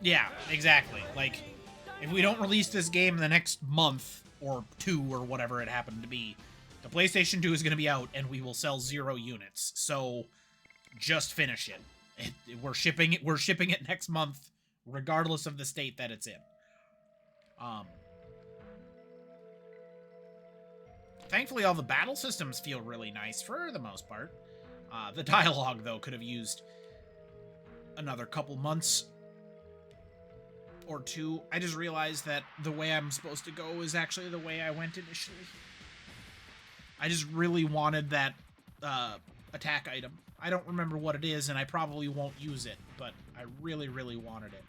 B: Yeah, exactly. Like, if we don't release this game in the next month, or 2, or whatever it happened to be, the PlayStation 2 is going to be out, and we will sell 0 units. So, just finish it. We're shipping it next month, regardless of the state that it's in. Thankfully, all the battle systems feel really nice, for the most part. The dialogue, though, could have used another couple months or 2. I just realized that the way I'm supposed to go is actually the way I went initially. I just really wanted that attack item. I don't remember what it is, and I probably won't use it, but I really, really wanted it.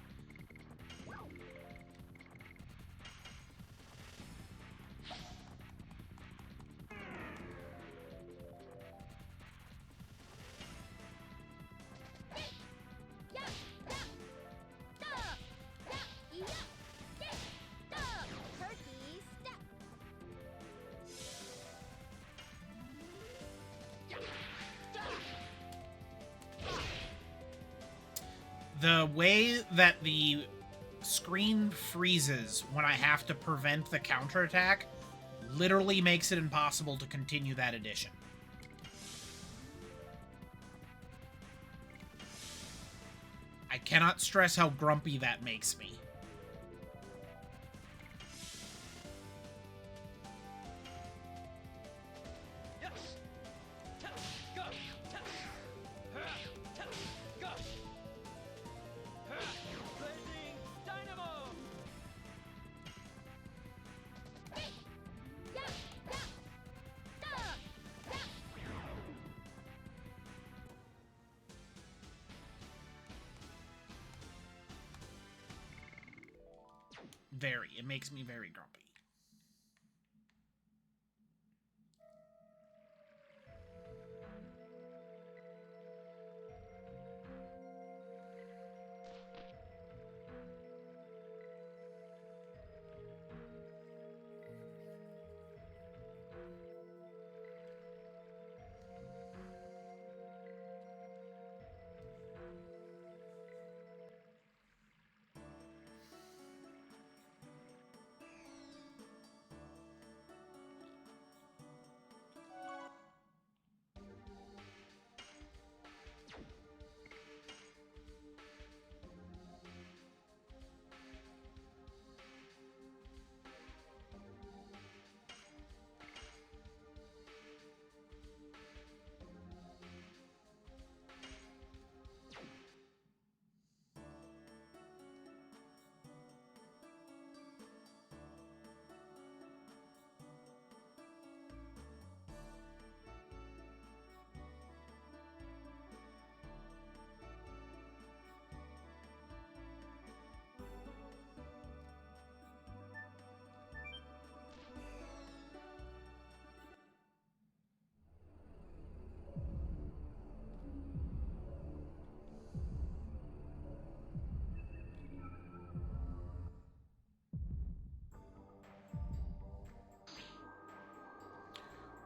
B: The way that the screen freezes when I have to prevent the counterattack literally makes it impossible to continue that addition. I cannot stress how grumpy that makes me.
A: Yes. Go. Go. Blazing dynamo.
B: Very. It makes me very grumpy.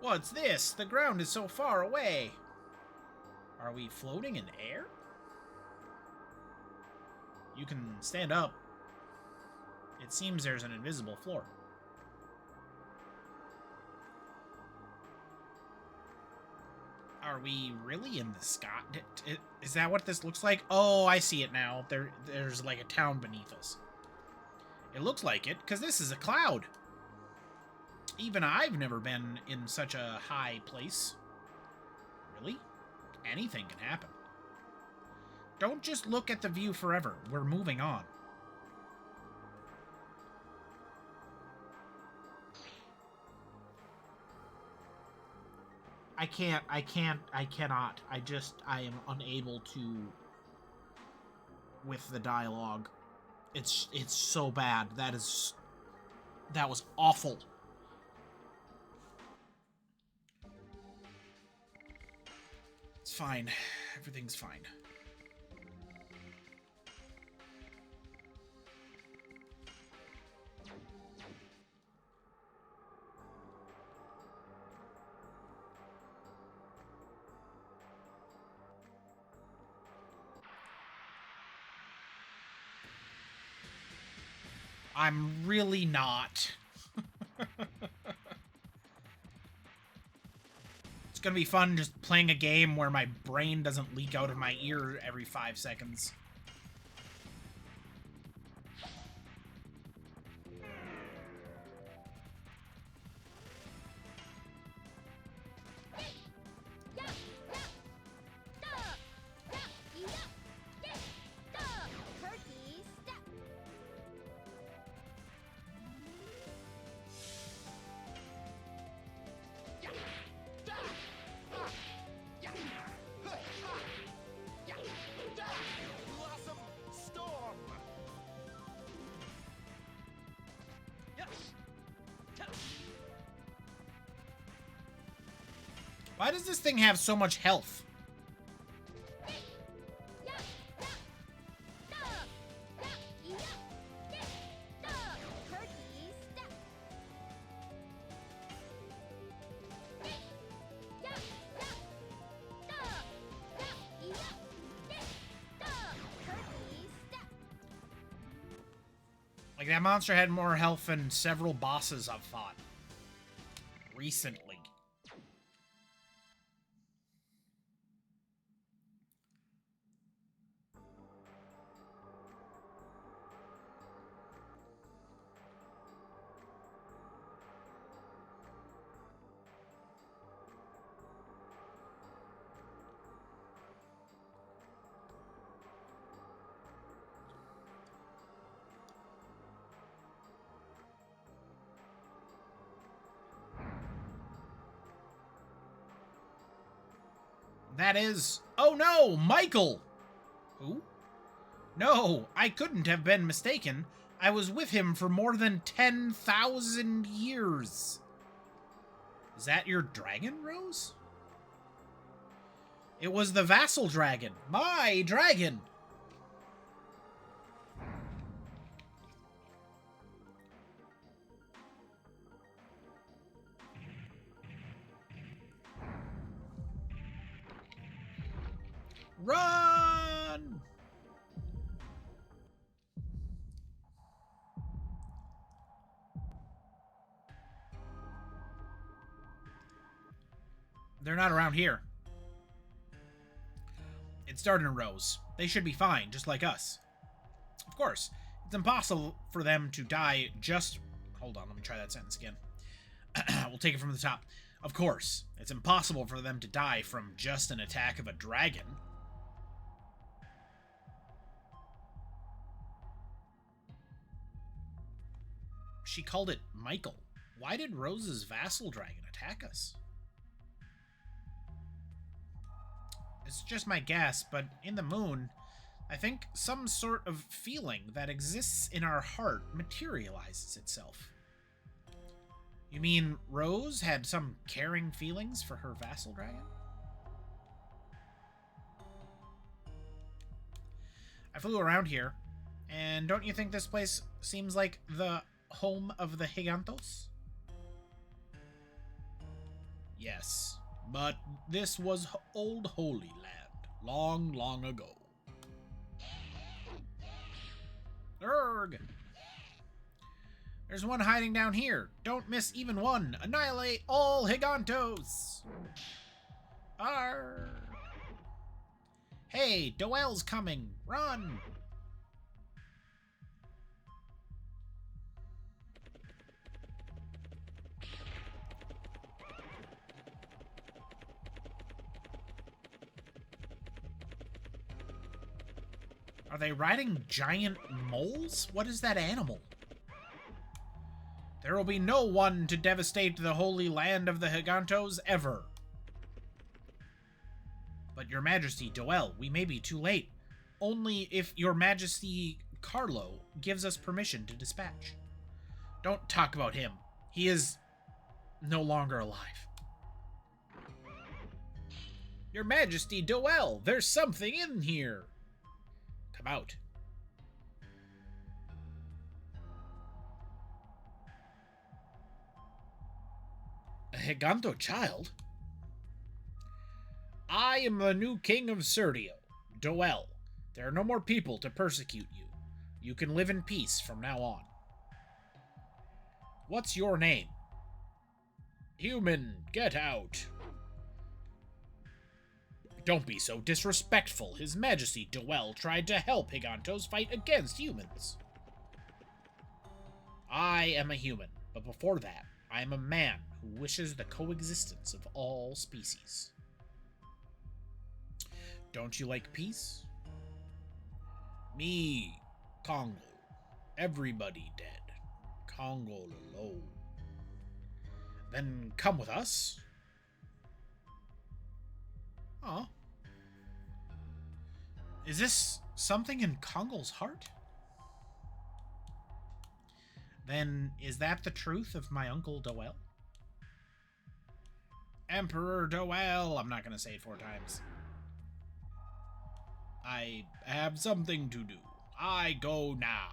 B: What's this? The ground is so far away. Are we floating in air? You can stand up. It seems there's an invisible floor. Are we really in the sky? Is that what this looks like? Oh, I see it now. There's like a town beneath us. It looks like it, because this is a cloud. Even I've never been in such a high place. Really? Anything can happen. Don't just look at the view forever. We're moving on. I cannot. I am unable to with the dialogue. It's so bad. That was awful. It's fine. Everything's fine. I'm really not. It's gonna be fun just playing a game where my brain doesn't leak out of my ear every 5 seconds. Why does this thing have so much health? that monster had more health than several bosses I've fought recently. That is... Oh no! Michael! Who? No, I couldn't have been mistaken. I was with him for more than 10,000 years. Is that your dragon, Rose? It was the vassal dragon. My dragon! Run! They're not around here. It started in Rose. They should be fine, just like us. Of course, it's impossible for them to die just... Hold on, let me try that sentence again. We'll take it from the top. Of course, it's impossible for them to die from just an attack of a dragon. She called it Michael. Why did Rose's vassal dragon attack us? It's just my guess, but in the moon, I think some sort of feeling that exists in our heart materializes itself. You mean Rose had some caring feelings for her vassal dragon? I flew around here, and don't you think this place seems like the home of the Gigantos? Yes, but this was old Holy Land, long, long ago. Urgh! There's one hiding down here. Don't miss even one. Annihilate all Gigantos! Arr! Hey, Doel's coming. Run! Are they riding giant moles? What is that animal? There will be no one to devastate the holy land of the Gigantos ever. But Your Majesty, Doel, we may be too late. Only if Your Majesty Carlo gives us permission to dispatch. Don't talk about him. He is no longer alive. Your Majesty, Doel, there's something in here. Come out. A Giganto child? I am the new king of Serdio, Doel. There are no more people to persecute you. You can live in peace from now on. What's your name? Human, get out. Don't be so disrespectful. His Majesty Doel tried to help Gigantos fight against humans. I am a human, but before that, I am a man who wishes the coexistence of all species. Don't you like peace? Me, Congo. Everybody dead. Congo alone. Then come with us. Aw. Is this something in Congo's heart? Then is that the truth of my Uncle Doel? Emperor Doel! I'm not going to say it 4 times. I have something to do. I go now.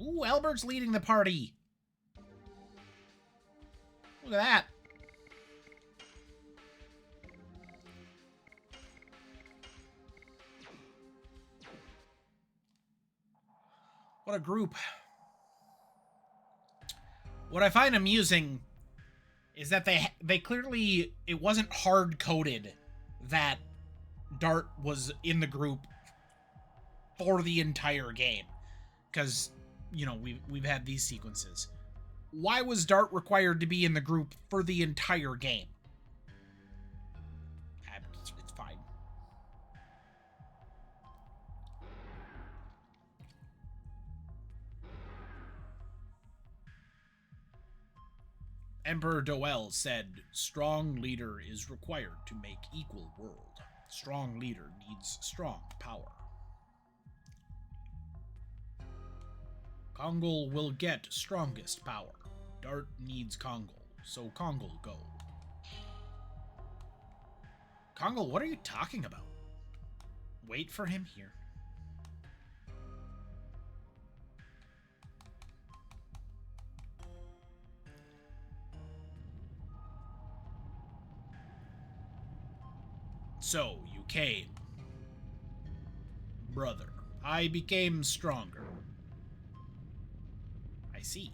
B: Ooh, Albert's leading the party. Look at that. What a group. What I find amusing is that they clearly, it wasn't hard-coded that Dart was in the group for the entire game. Because, you know, we've had these sequences. Why was Dart required to be in the group for the entire game? It's fine. Emperor Doel said, "Strong leader is required to make equal world. Strong leader needs strong power. Kongol will get strongest power. Dart needs Kongol, so Kongol go." Kongol, what are you talking about? Wait for him here. So, you came. Brother, I became stronger. I see.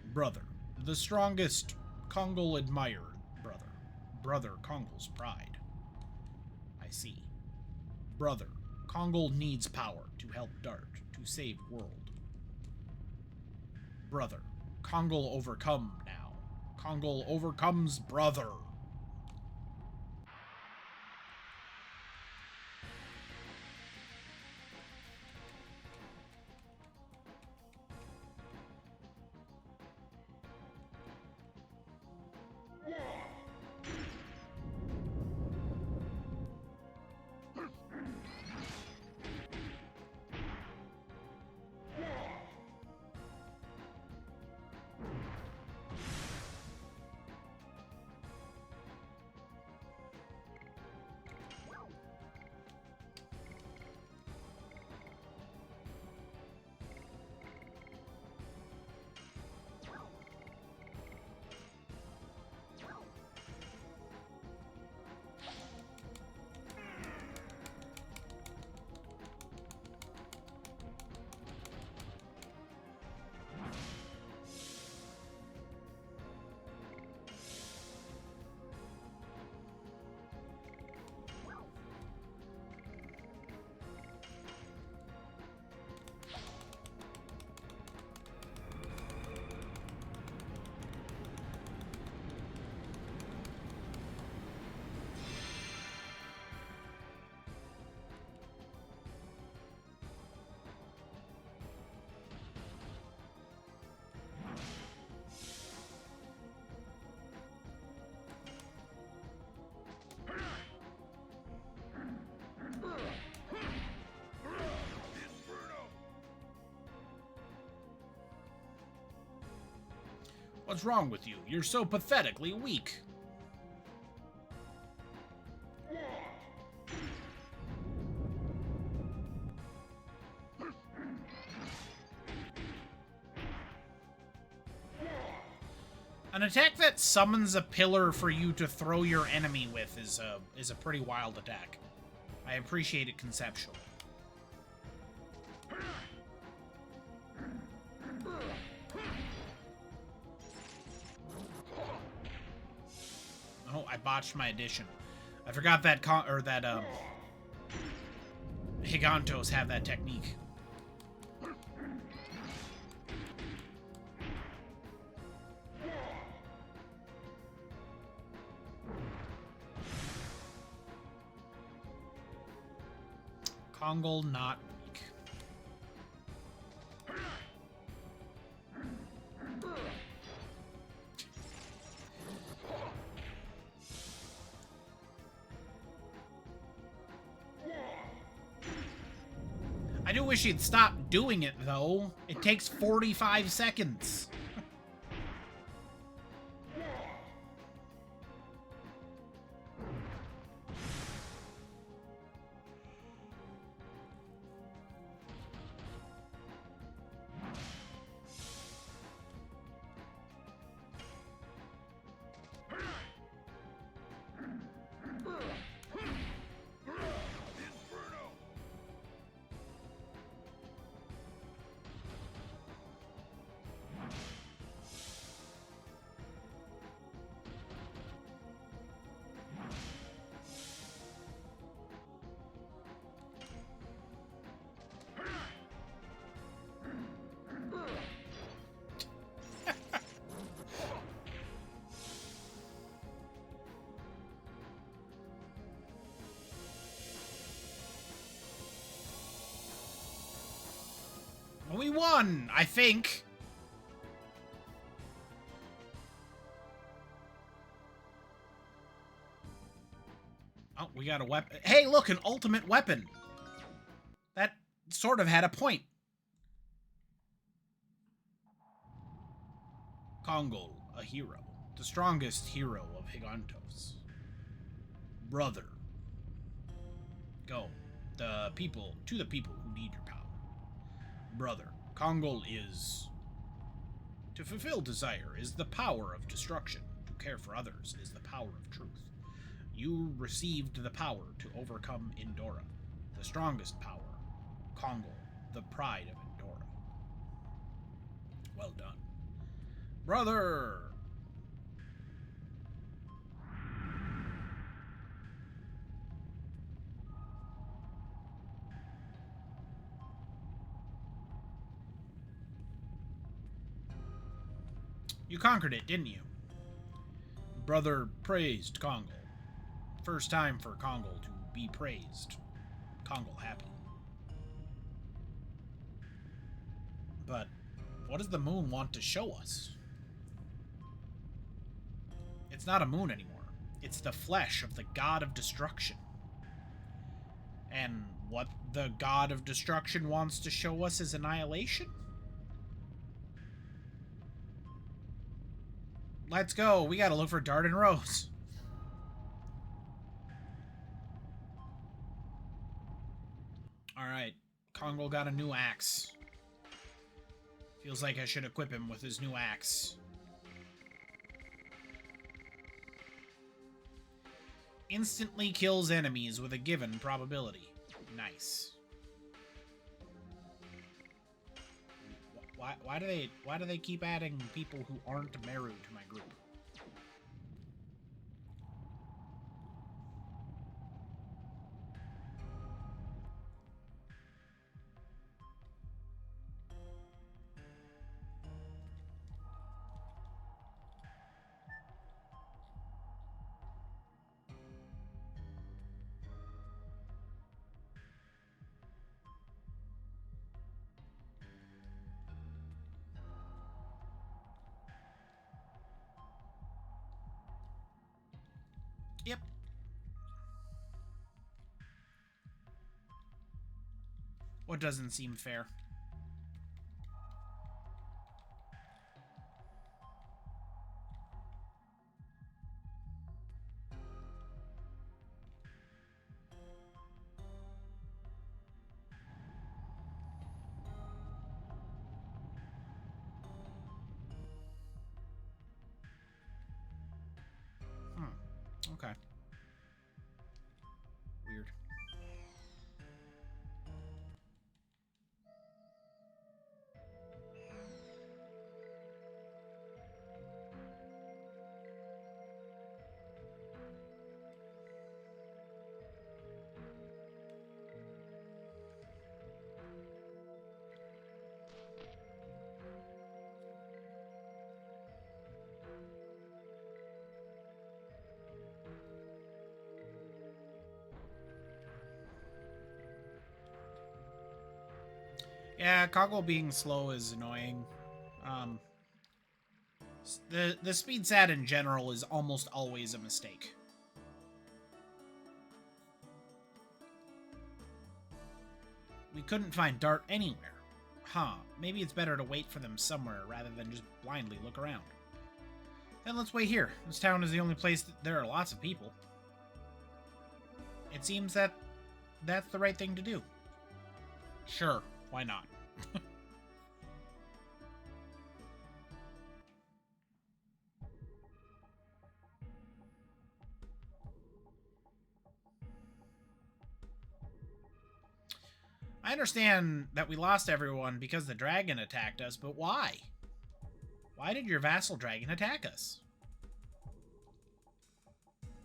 B: Brother, the strongest Kongol admired brother. Brother Kongol's pride. I see. Brother, Kongol needs power to help Dart to save world. Brother, Kongol overcome now. Kongol overcomes brother. What's wrong with you? You're so pathetically weak. An attack that summons a pillar for you to throw your enemy with is a pretty wild attack. I appreciate it conceptually. Oh, I botched my addition. I forgot that Gigantos have that technique. Kongol not weak. I do wish he'd stop doing it, though. It takes 45 seconds. We won, I think. Oh, we got a weapon. Hey, look, an ultimate weapon. That sort of had a point. Kongol, a hero. The strongest hero of Gigantos. Brother. Go. To the people who need your power. Brother, Kongol is... To fulfill desire is the power of destruction. To care for others is the power of truth. You received the power to overcome Indora, the strongest power. Kongol, the pride of Indora. Well done. Brother! You conquered it, didn't you? Brother praised Kongol. First time for Kongol to be praised. Kongol happy. But what does the moon want to show us? It's not a moon anymore. It's the flesh of the god of destruction. And what the god of destruction wants to show us is annihilation? Let's go. We gotta look for Dart and Rose. Alright. Kongol got a new axe. Feels like I should equip him with his new axe. Instantly kills enemies with a given probability. Nice. Why do they keep adding people who aren't Meru to my group? Yep. What doesn't seem fair? Okay. Weird. Yeah, Koggle being slow is annoying. The speed stat in general is almost always a mistake. We couldn't find Dart anywhere. Huh, maybe it's better to wait for them somewhere rather than just blindly look around. Then let's wait here. This town is the only place that there are lots of people. It seems that that's the right thing to do. Sure, why not? I understand that we lost everyone because the dragon attacked us, but why? Why did your vassal dragon attack us?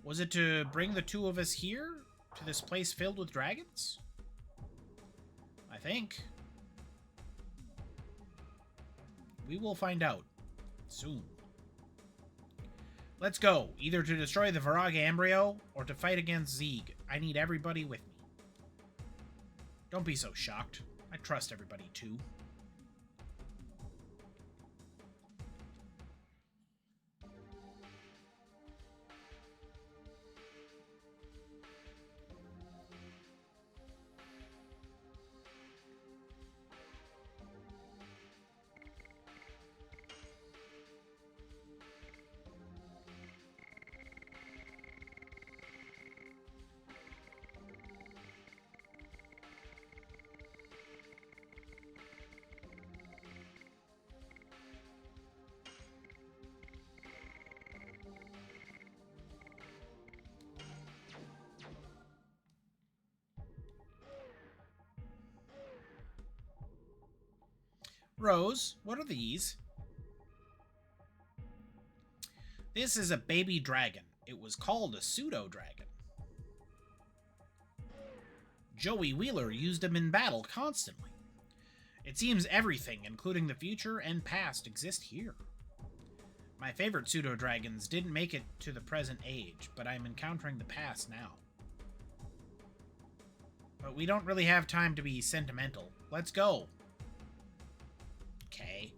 B: Was it to bring the two of us here? To this place filled with dragons? I think. We will find out. Soon. Let's go. Either to destroy the Varag embryo, or to fight against Zeeg. I need everybody with me. Don't be so shocked. I trust everybody too. Rose, what are these? This is a baby dragon. It was called a pseudo-dragon. Joey Wheeler used him in battle constantly. It seems everything, including the future and past, exist here. My favorite pseudo-dragons didn't make it to the present age, but I'm encountering the past now. But we don't really have time to be sentimental. Let's go. Okay.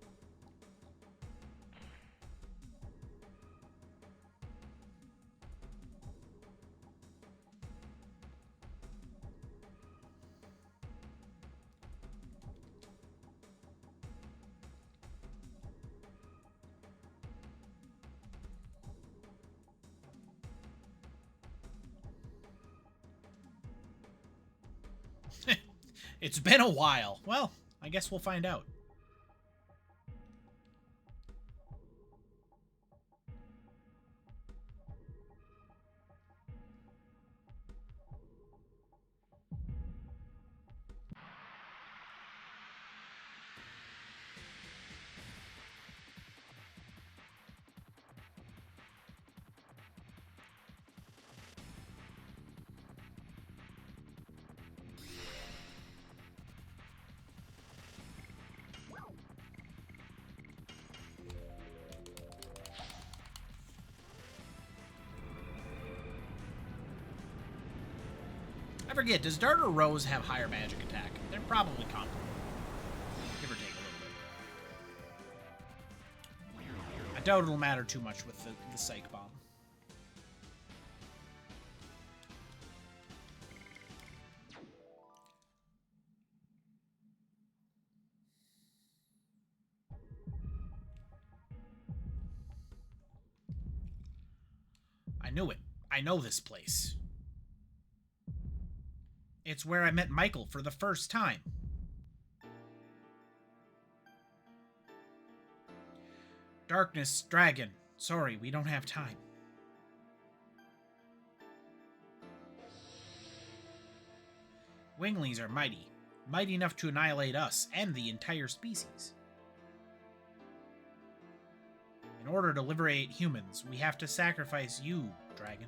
B: It's been a while. Well, I guess we'll find out. I forget, does Dart or Rose have higher magic attack? They're probably comparable. Give or take a little bit. I doubt it'll matter too much with the Psych Bomb. I knew it. I know this place. It's where I met Michael for the first time. Darkness, Dragon. Sorry, we don't have time. Winglings are mighty. Mighty enough to annihilate us and the entire species. In order to liberate humans, we have to sacrifice you, Dragon.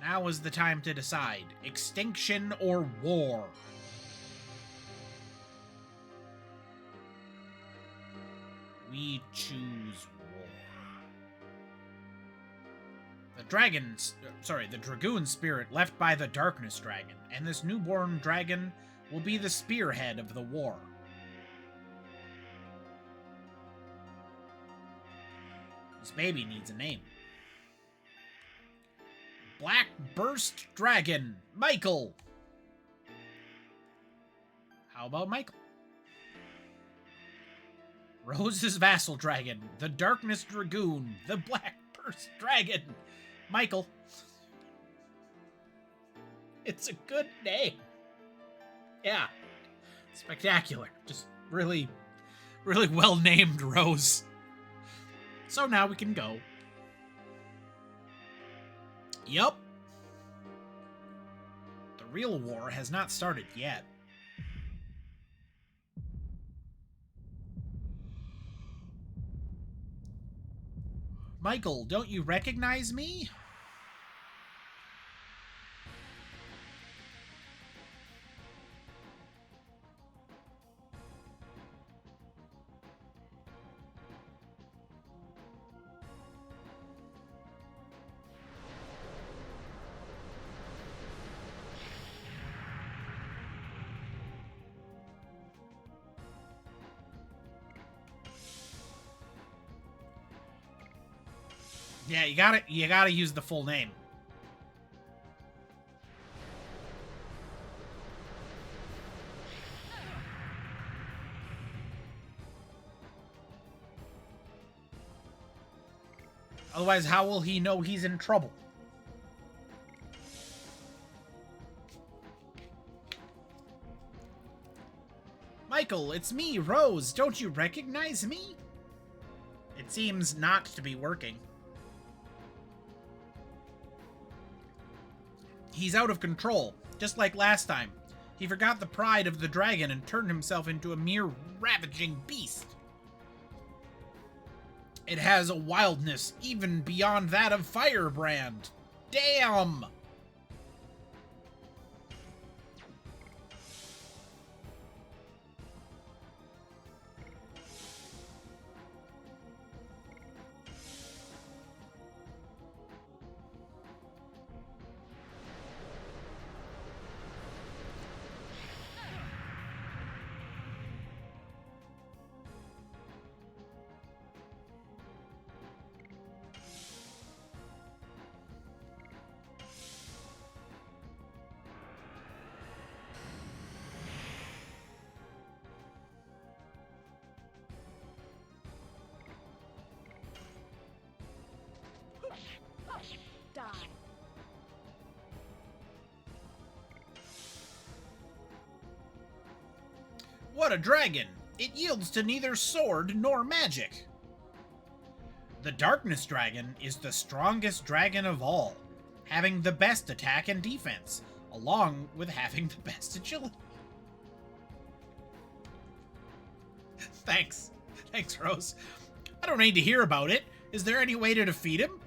B: Now is the time to decide. Extinction or war? We choose war. The Dragoon spirit left by the Darkness Dragon, and this newborn dragon will be the spearhead of the war. This baby needs a name. Black Burst Dragon, Michael. How about Michael? Rose's Vassal Dragon, the Darkness Dragoon, the Black Burst Dragon, Michael. It's a good name. Yeah. Spectacular. Just really, really well named, Rose. So now we can go. Yup. The real war has not started yet. Michael, don't you recognize me? Yeah, you gotta use the full name. Otherwise, how will he know he's in trouble? Michael, it's me, Rose. Don't you recognize me? It seems not to be working. He's out of control, just like last time. He forgot the pride of the dragon and turned himself into a mere ravaging beast. It has a wildness even beyond that of Firebrand. Damn!
C: Die.
B: What a dragon! It yields to neither sword nor magic. The Darkness Dragon is the strongest dragon of all, having the best attack and defense, along with having the best agility. Thanks. Thanks, Rose. I don't need to hear about it. Is there any way to defeat him?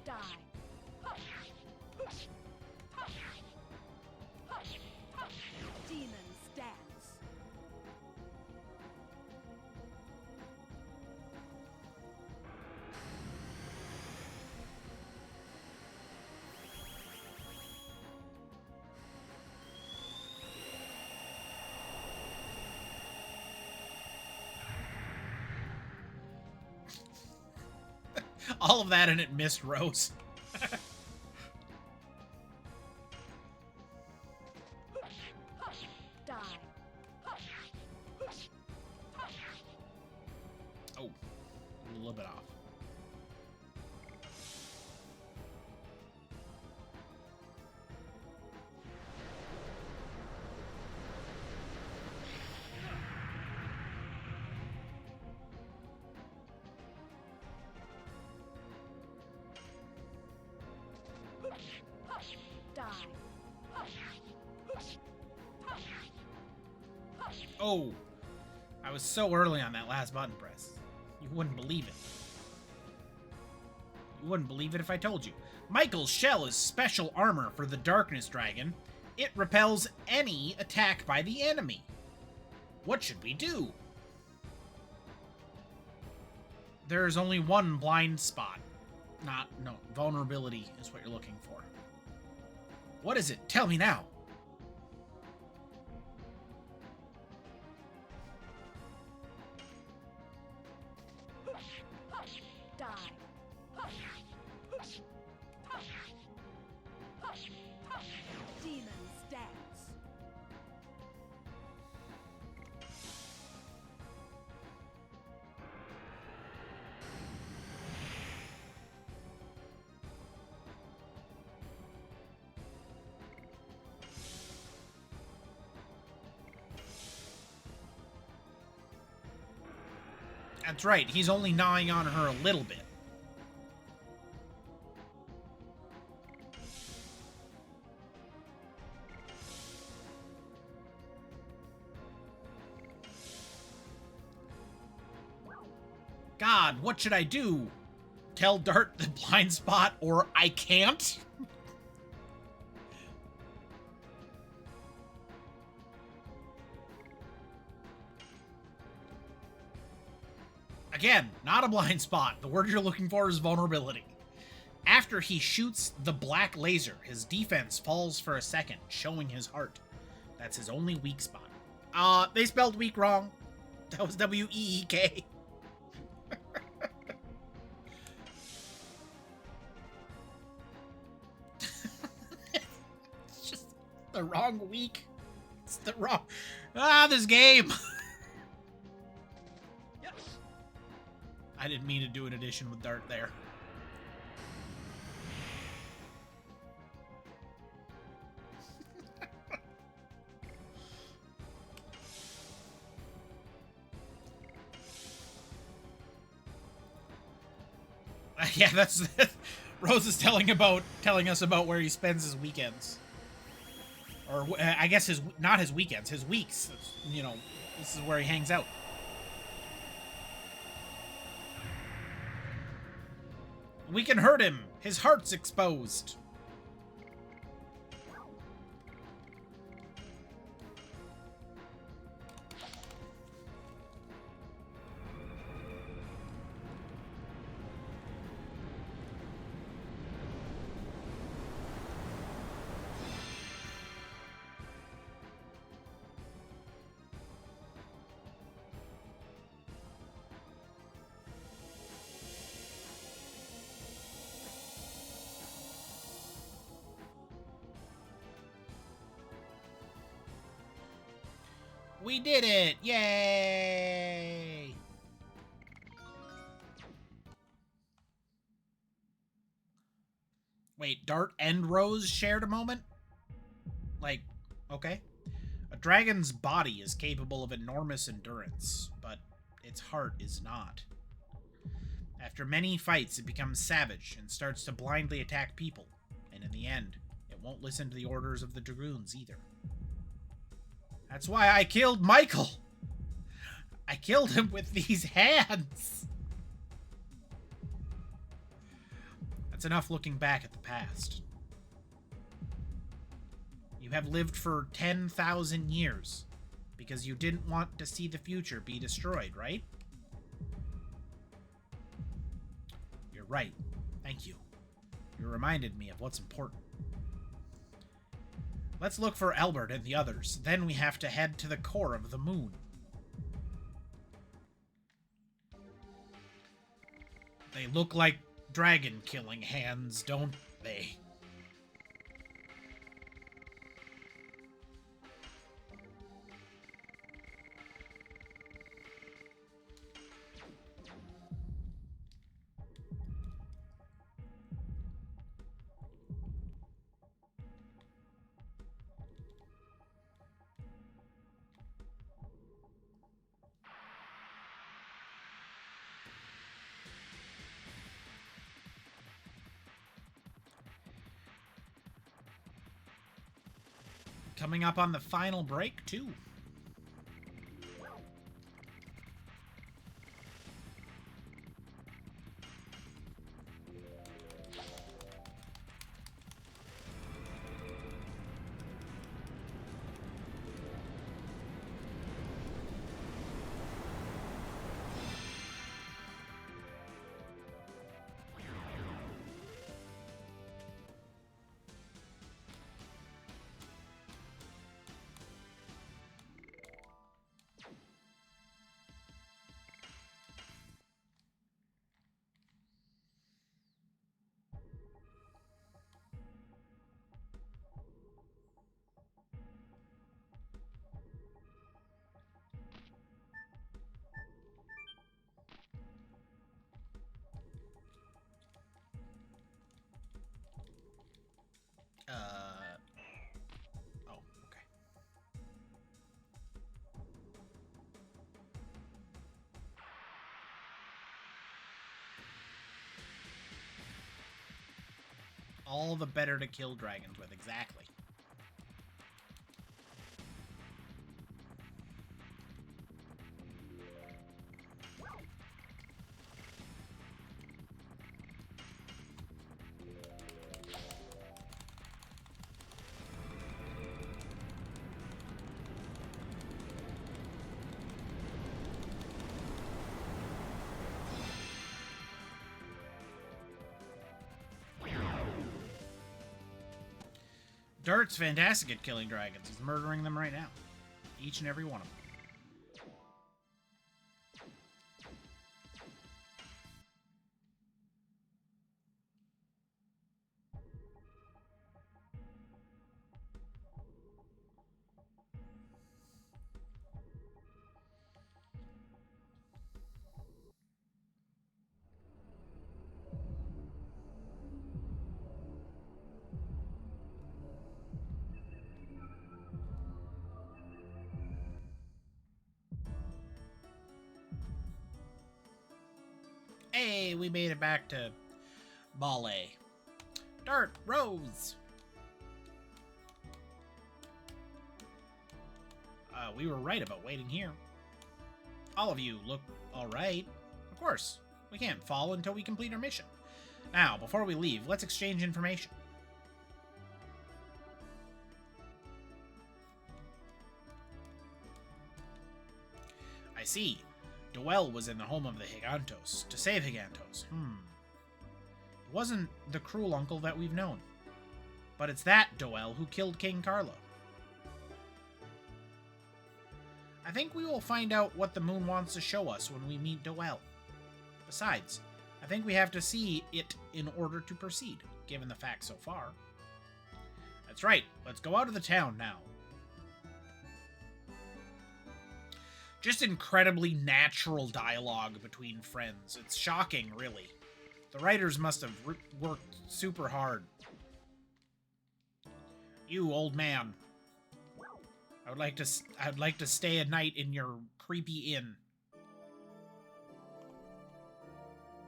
C: Die. Demon stands.
B: All of that and it missed Rose.
C: Die.
B: Oh, a little bit off.
C: Die.
B: Oh, I was so early on that last button press. You wouldn't believe it. You wouldn't believe it if I told you. Michael's shell is special armor for the Darkness Dragon. It repels any attack by the enemy. What should we do? There is only one blind spot. No, vulnerability is what you're looking for. What is it? Tell me now.
C: Die. Demon stands.
B: That's right, he's only gnawing on her a little bit. God, what should I do? Tell Dart the blind spot or I can't? Again, not a blind spot. The word you're looking for is vulnerability. After he shoots the black laser, his defense falls for a second, showing his heart. That's his only weak spot. They spelled weak wrong. That was W-E-E-K. It's just the wrong week. It's the wrong... this game!
A: Yes.
B: I didn't mean to do an addition with Dart there. Yeah, that's Rose is telling us about where he spends his weekends, or I guess not his weekends, his weeks. You know, this is where he hangs out. We can hurt him. His heart's exposed. We did it! Yay! Wait, Dart and Rose shared a moment? Like, okay. A dragon's body is capable of enormous endurance, but its heart is not. After many fights, it becomes savage and starts to blindly attack people, and in the end, it won't listen to the orders of the Dragoons either. That's why I killed Michael! I killed him with these hands! That's enough looking back at the past. You have lived for 10,000 years because you didn't want to see the future be destroyed, right? You're right. Thank you. You reminded me of what's important. Let's look for Albert and the others. Then we have to head to the core of the moon. They look like dragon-killing hands, don't they? Coming up on the final break, too. Oh, okay. All the better to kill dragons with, exactly. Dart's fantastic at killing dragons. He's murdering them right now. Each and every one of them. Hey, we made it back to Ballet. Dart. Rose. We were right about waiting here. All of you look alright. Of course. We can't fall until we complete our mission. Now, before we leave, let's exchange information. I see. Duell was in the home of the Gigantos to save Gigantos. It wasn't the cruel uncle that we've known. But it's that Duell who killed King Carlo. I think we will find out what the moon wants to show us when we meet Duell. Besides, I think we have to see it in order to proceed, given the facts so far. That's right, let's go out of the town now. Just incredibly natural dialogue between friends. It's shocking, really. The writers must have worked super hard. You, old man. I'd like to stay a night in your creepy inn.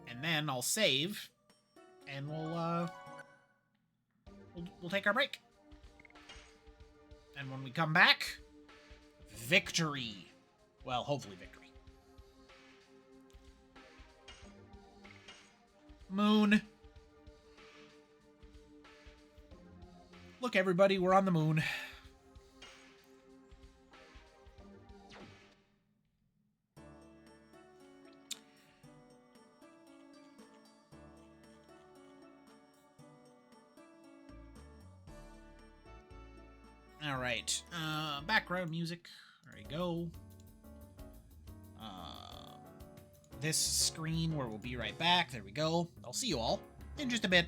B: And then I'll save, and we'll take our break. And when we come back, victory. Well, hopefully victory. Moon. Look, everybody, we're on the moon. Alright, background music. There we go. This screen where we'll be right back. There we go. I'll see you all in just a bit.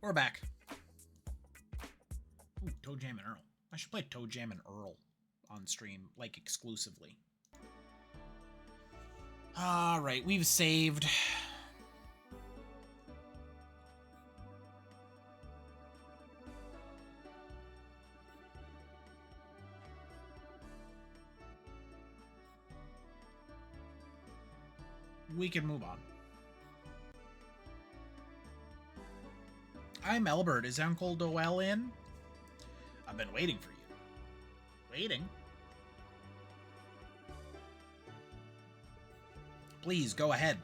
B: We're back. Ooh, Toe Jam and Earl. I should play Toe Jam and Earl on stream, like, exclusively. Alright, we've saved. We can move on. I'm Elbert. Is Uncle Doel in? I've been waiting for you. Waiting? Please, go ahead.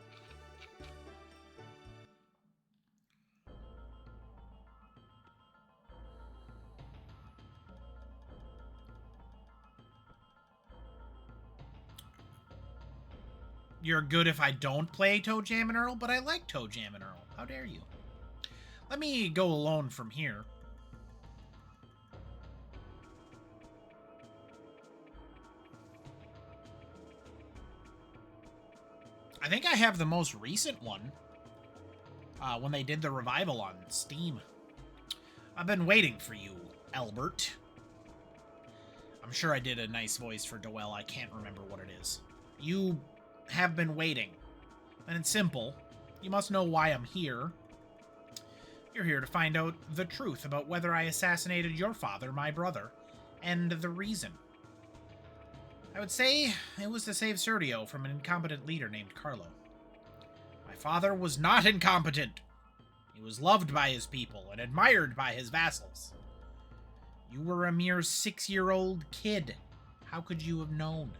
B: You're good if I don't play Toe Jam and Earl, but I like Toe Jam and Earl. How dare you? Let me go alone from here. I think I have the most recent one. When they did the revival on Steam. I've been waiting for you, Albert. I'm sure I did a nice voice for Doel. I can't remember what it is. You have been waiting. And it's simple. You must know why I'm here. You're here to find out the truth about whether I assassinated your father, my brother, and the reason. I would say it was to save Sergio from an incompetent leader named Carlo. My father was not incompetent. He was loved by his people and admired by his vassals. You were a mere 6-year-old kid. How could you have known?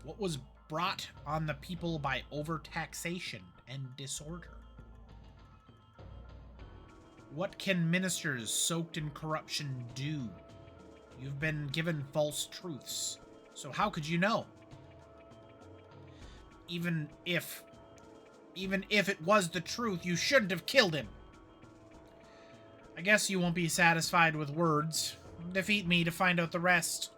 B: What was brought on the people by overtaxation and disorder? What can ministers soaked in corruption do? You've been given false truths, so how could you know? Even if it was the truth, you shouldn't have killed him. I guess you won't be satisfied with words. Defeat me to find out the rest.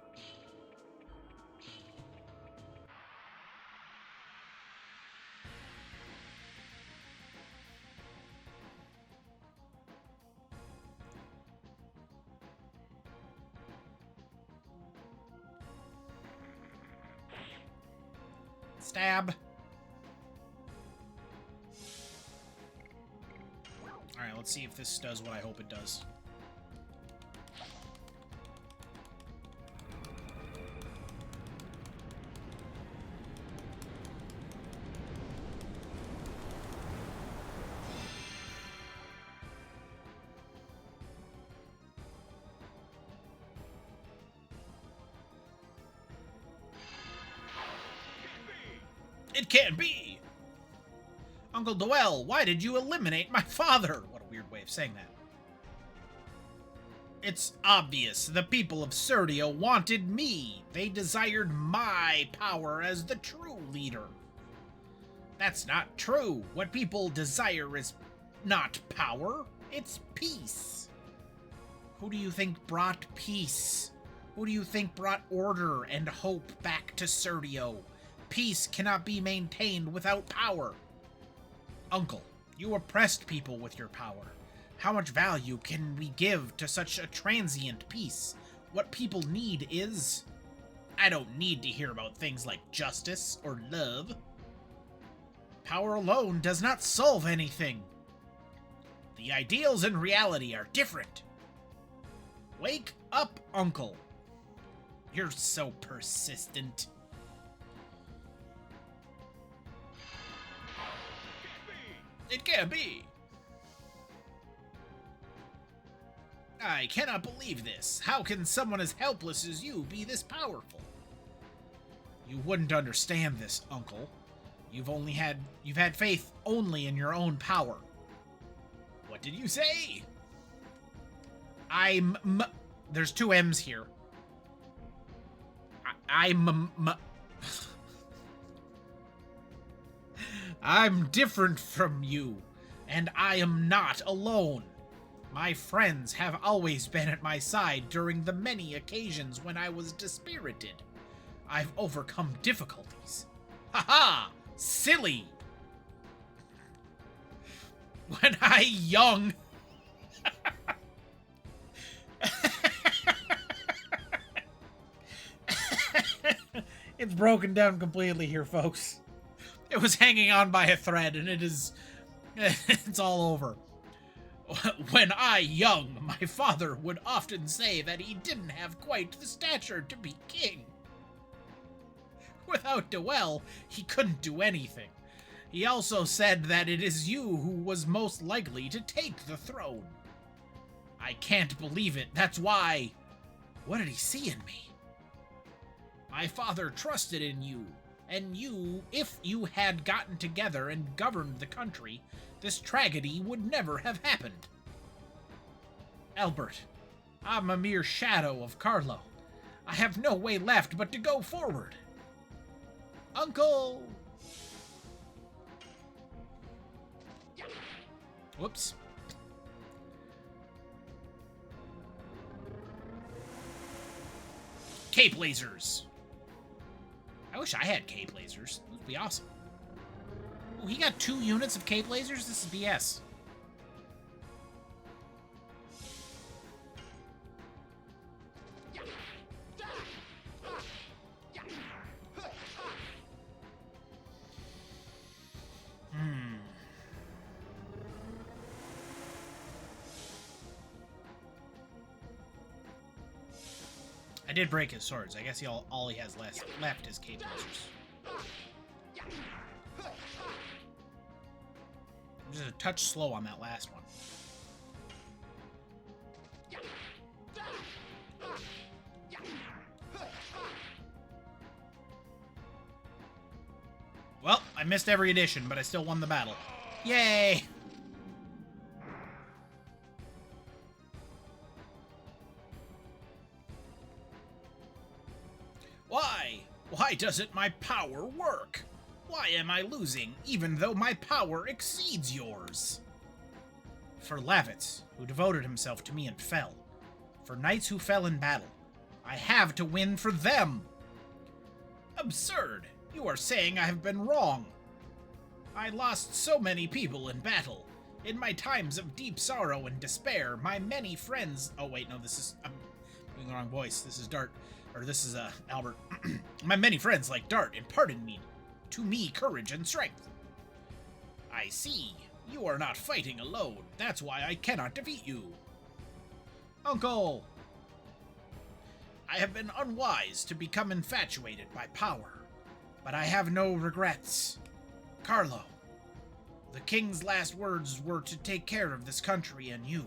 B: Stab. Alright, let's see if this does what I hope it does. It can't be! Uncle Doel, why did you eliminate my father? What a weird way of saying that. It's obvious. The people of Sergio wanted me. They desired my power as the true leader. That's not true. What people desire is not power. It's peace. Who do you think brought peace? Who do you think brought order and hope back to Sergio? Peace cannot be maintained without power. Uncle, you oppressed people with your power. How much value can we give to such a transient peace? What people need is... I don't need to hear about things like justice or love. Power alone does not solve anything. The ideals and reality are different. Wake up, Uncle. You're so persistent. It can't be. I cannot believe this. How can someone as helpless as you be this powerful? You wouldn't understand this, Uncle. You've had faith only in your own power. What did you say? There's two M's here. I'm different from you, and I am not alone. My friends have always been at my side during the many occasions when I was dispirited. I've overcome difficulties. Ha ha! Silly! When I young. It's broken down completely here, folks. It was hanging on by a thread, and it's all over. When I young, my father would often say that he didn't have quite the stature to be king. Without Dwell, he couldn't do anything. He also said that it is you who was most likely to take the throne. I can't believe it. That's why. What did he see in me? My father trusted in you, and if you had gotten together and governed the country, this tragedy would never have happened. Albert, I'm a mere shadow of Carlo. I have no way left but to go forward. Uncle! Whoops. Cape lasers. I wish I had cape lasers. That would be awesome. Oh, he got 2 units of cape lasers? This is BS. I did break his swords. I guess all he has left is cape lasers. I'm just a touch slow on that last one. Well, I missed every edition, but I still won the battle. Yay! Why? Why doesn't my power work? Why am I losing, even though my power exceeds yours? For Lavitz, who devoted himself to me and fell. For knights who fell in battle. I have to win for them! Absurd! You are saying I have been wrong. I lost so many people in battle. In my times of deep sorrow and despair, my many friends... Oh, wait, no, this is... I'm doing the wrong voice. This is Dart. Or this is, Albert. My many friends like Dart imparted to me courage and strength. I see. You are not fighting alone. That's why I cannot defeat you. Uncle! I have been unwise to become infatuated by power. But I have no regrets. Carlo, the king's last words were to take care of this country and you.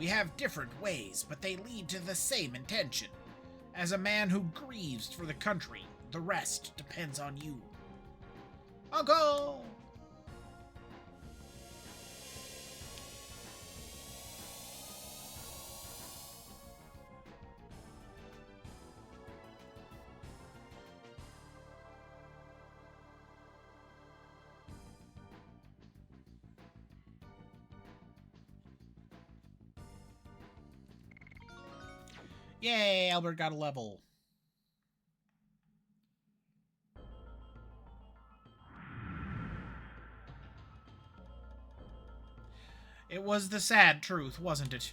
B: We have different ways, but they lead to the same intention. As a man who grieves for the country, the rest depends on you. Uncle! Yay, Albert got a level. It was the sad truth, wasn't it?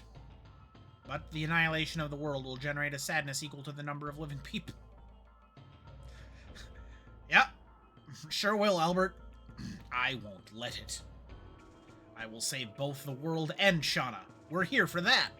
B: But the annihilation of the world will generate a sadness equal to the number of living people. Yep, sure will, Albert. I won't let it. I will save both the world and Shauna. We're here for that.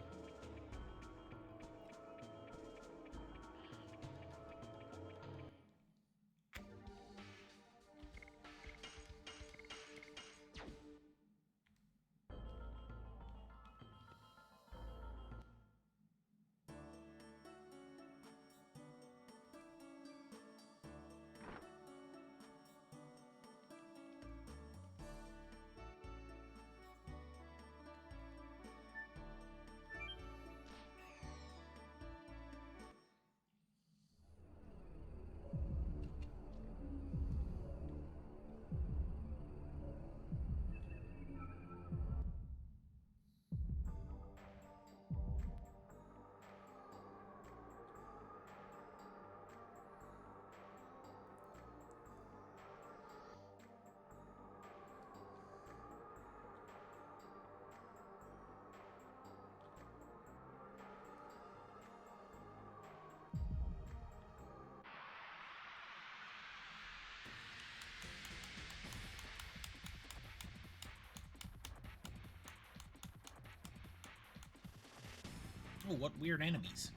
B: Oh, what weird enemies.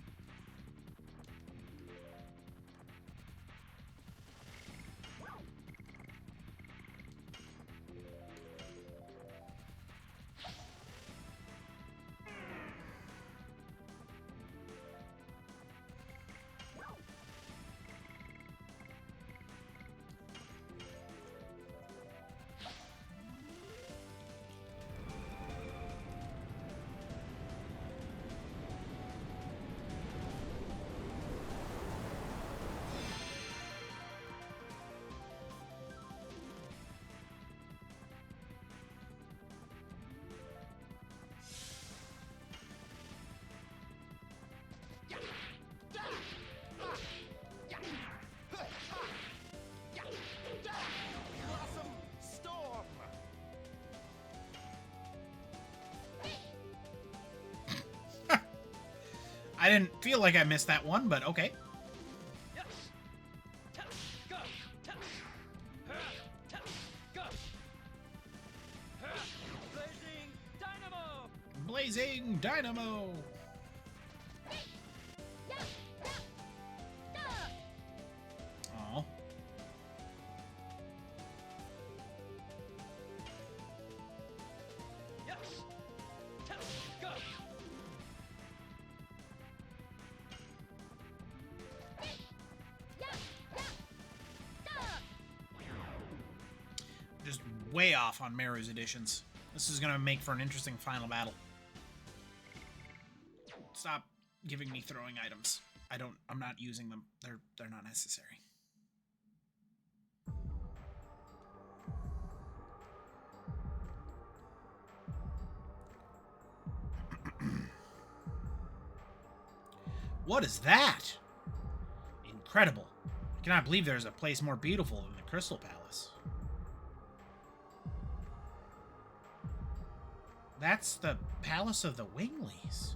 A: Blossom storm.
B: I didn't feel like I missed that one, but okay.
A: Yes. Ta, go. Ta, ta, go. Blazing dynamo.
B: Blazing Dynamo! Oh.
A: Yes. Ta, go.
B: Just way off on Meru's additions. This is gonna make for an interesting final battle. Stop giving me throwing items. I'm not using them. They're not necessary. What is that? Incredible. I cannot believe there's a place more beautiful than the Crystal Palace. That's the Palace of the Winglies.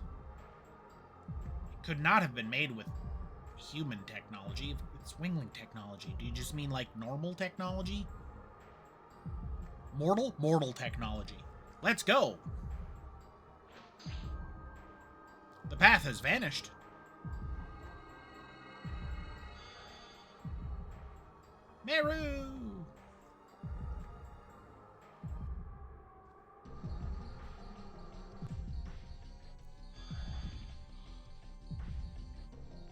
B: It could not have been made with human technology. It's Wingling technology. Do you just mean like normal technology? Mortal? Mortal technology. Let's go! The path has vanished. Meru!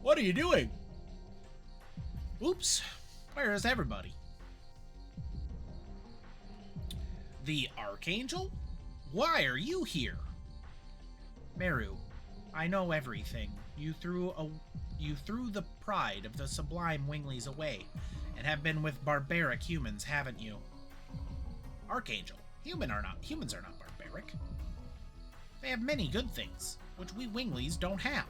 B: What are you doing? Oops. Where is everybody? The Archangel? Why are you here? Meru, I know everything. You threw the pride of the sublime Winglies away, and have been with barbaric humans, haven't you? Archangel, humans are not barbaric. They have many good things, which we Winglies don't have.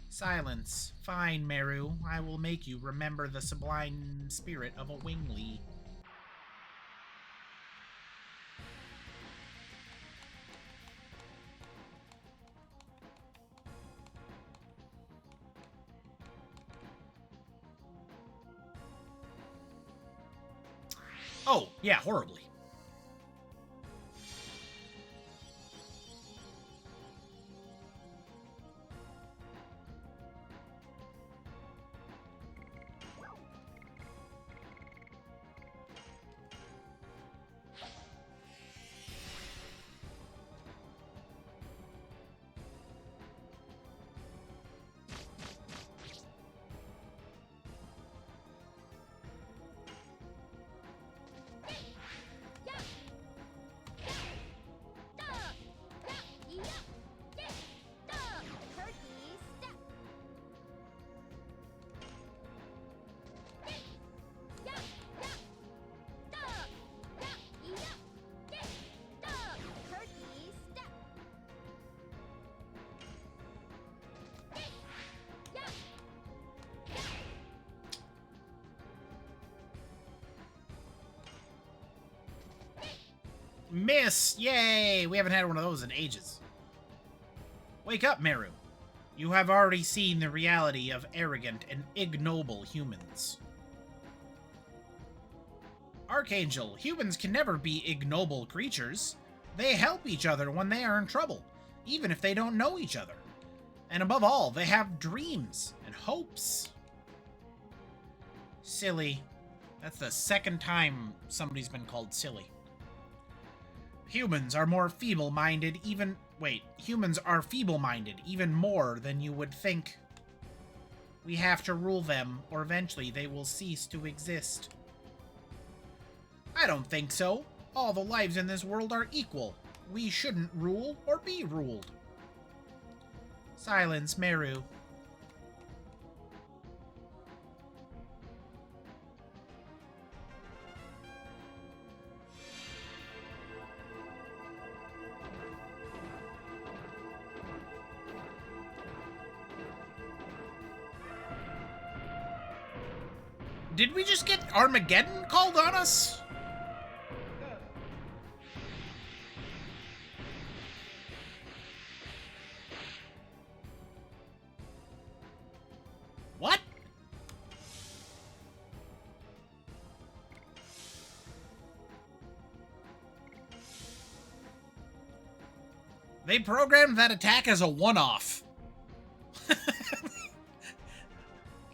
B: Silence. Fine, Meru. I will make you remember the sublime spirit of a Wingly. Oh, yeah, horribly. Miss! Yay! We haven't had one of those in ages. Wake up, Meru. You have already seen the reality of arrogant and ignoble humans. Archangel, humans can never be ignoble creatures. They help each other when they are in trouble. even if they don't know each other. And above all, they have dreams and hopes. Silly. That's the second time somebody's been called silly. Humans are more feeble-minded even... Wait, humans are feeble-minded even more than you would think. We have to rule them, or eventually they will cease to exist. I don't think so. All the lives in this world are equal. We shouldn't rule or be ruled. Silence, Meru. Did we just get Armageddon called on us? What? They programmed that attack as a one-off.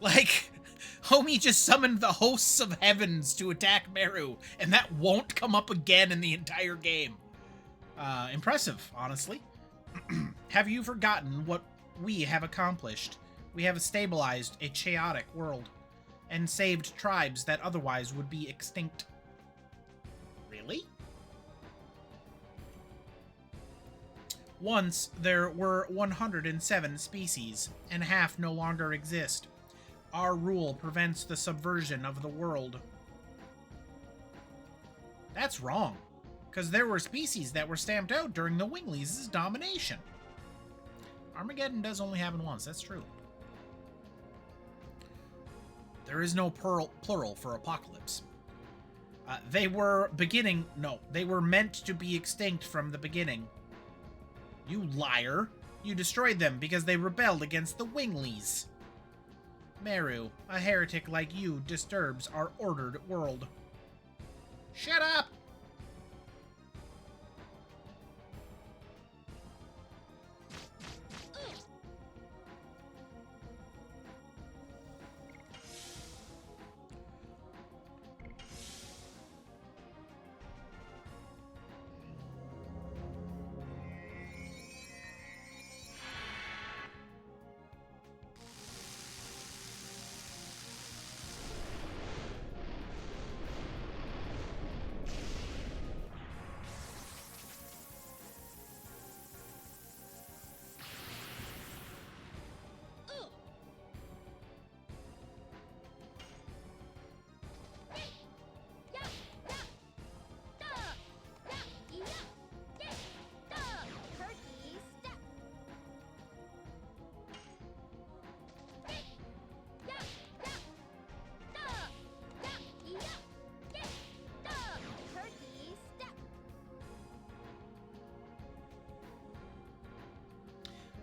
B: Like, homie just summoned the hosts of heavens to attack Meru, and that won't come up again in the entire game. Impressive, honestly. Have you forgotten what we have accomplished? We have stabilized a chaotic world, and saved tribes that otherwise would be extinct. Really? Once, there were 107 species, and half no longer exist. Our rule prevents the subversion of the world. That's wrong, because there were species that were stamped out during the Winglies' domination. Armageddon does only happen once, that's true. There is no plural for apocalypse. They were meant to be extinct from the beginning. You liar! You destroyed them because they rebelled against the Winglies. Meru, a heretic like you disturbs our ordered world. Shut up!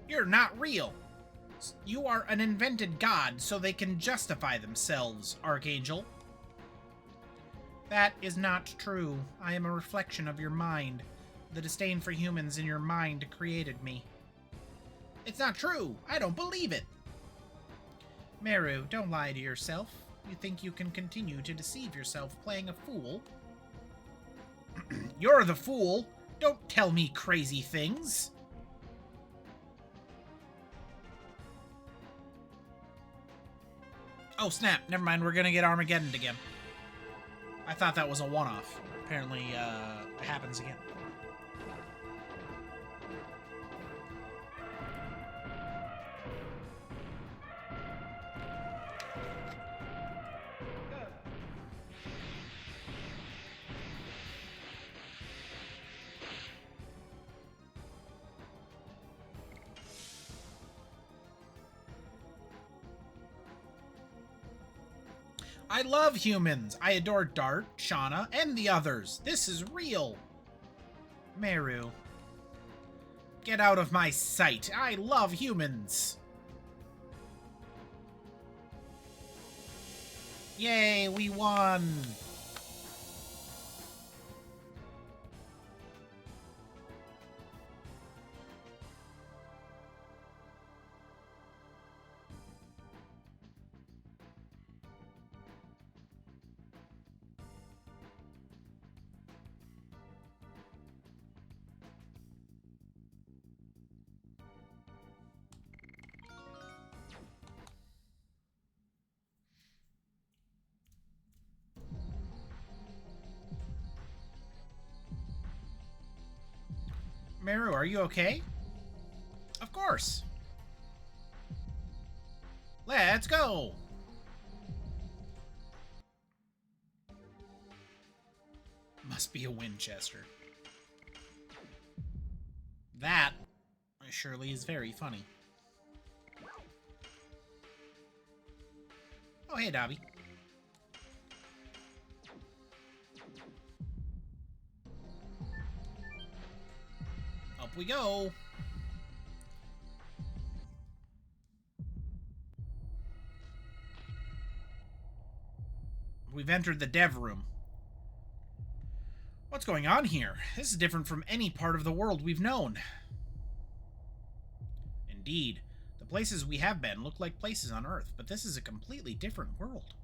B: You're not real. You are an invented god, so they can justify themselves, Archangel. That is not true. I am a reflection of your mind. The disdain for humans in your mind created me. It's not true. I don't believe it. Meru, don't lie to yourself. You think you can continue to deceive yourself playing a fool? You're the fool. Don't tell me crazy things. Oh, snap. Never mind. We're gonna get Armageddon again. I thought that was a one-off. Apparently, it happens again. I love humans. I adore Dart, Shauna, and the others. This is real. Meru. Get out of my sight. I love humans. Yay, we won. Meru, are you okay? Of course. Let's go. Must be a Winchester. That surely is very funny. Oh, hey, Dobby. Up we go. We've entered the dev room. What's going on here? This is different from any part of the world we've known. Indeed, the places we have been look like places on Earth, but this is a completely different world.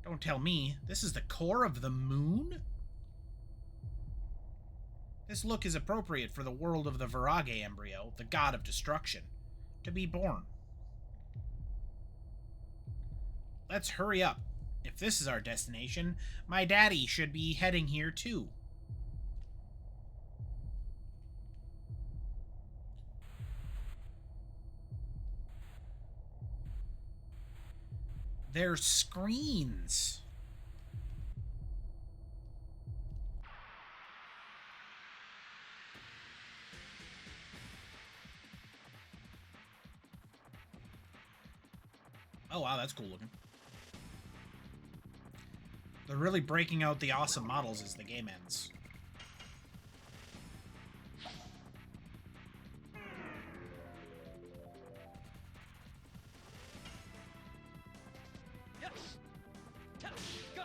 B: Don't tell me, this is the core of the moon? This look is appropriate for the world of the Virage embryo, the god of destruction, to be born. Let's hurry up. If this is our destination, my daddy should be heading here too. They're screens. Oh wow, that's cool looking. They're really breaking out the awesome models as the game ends.
A: Yes. Go.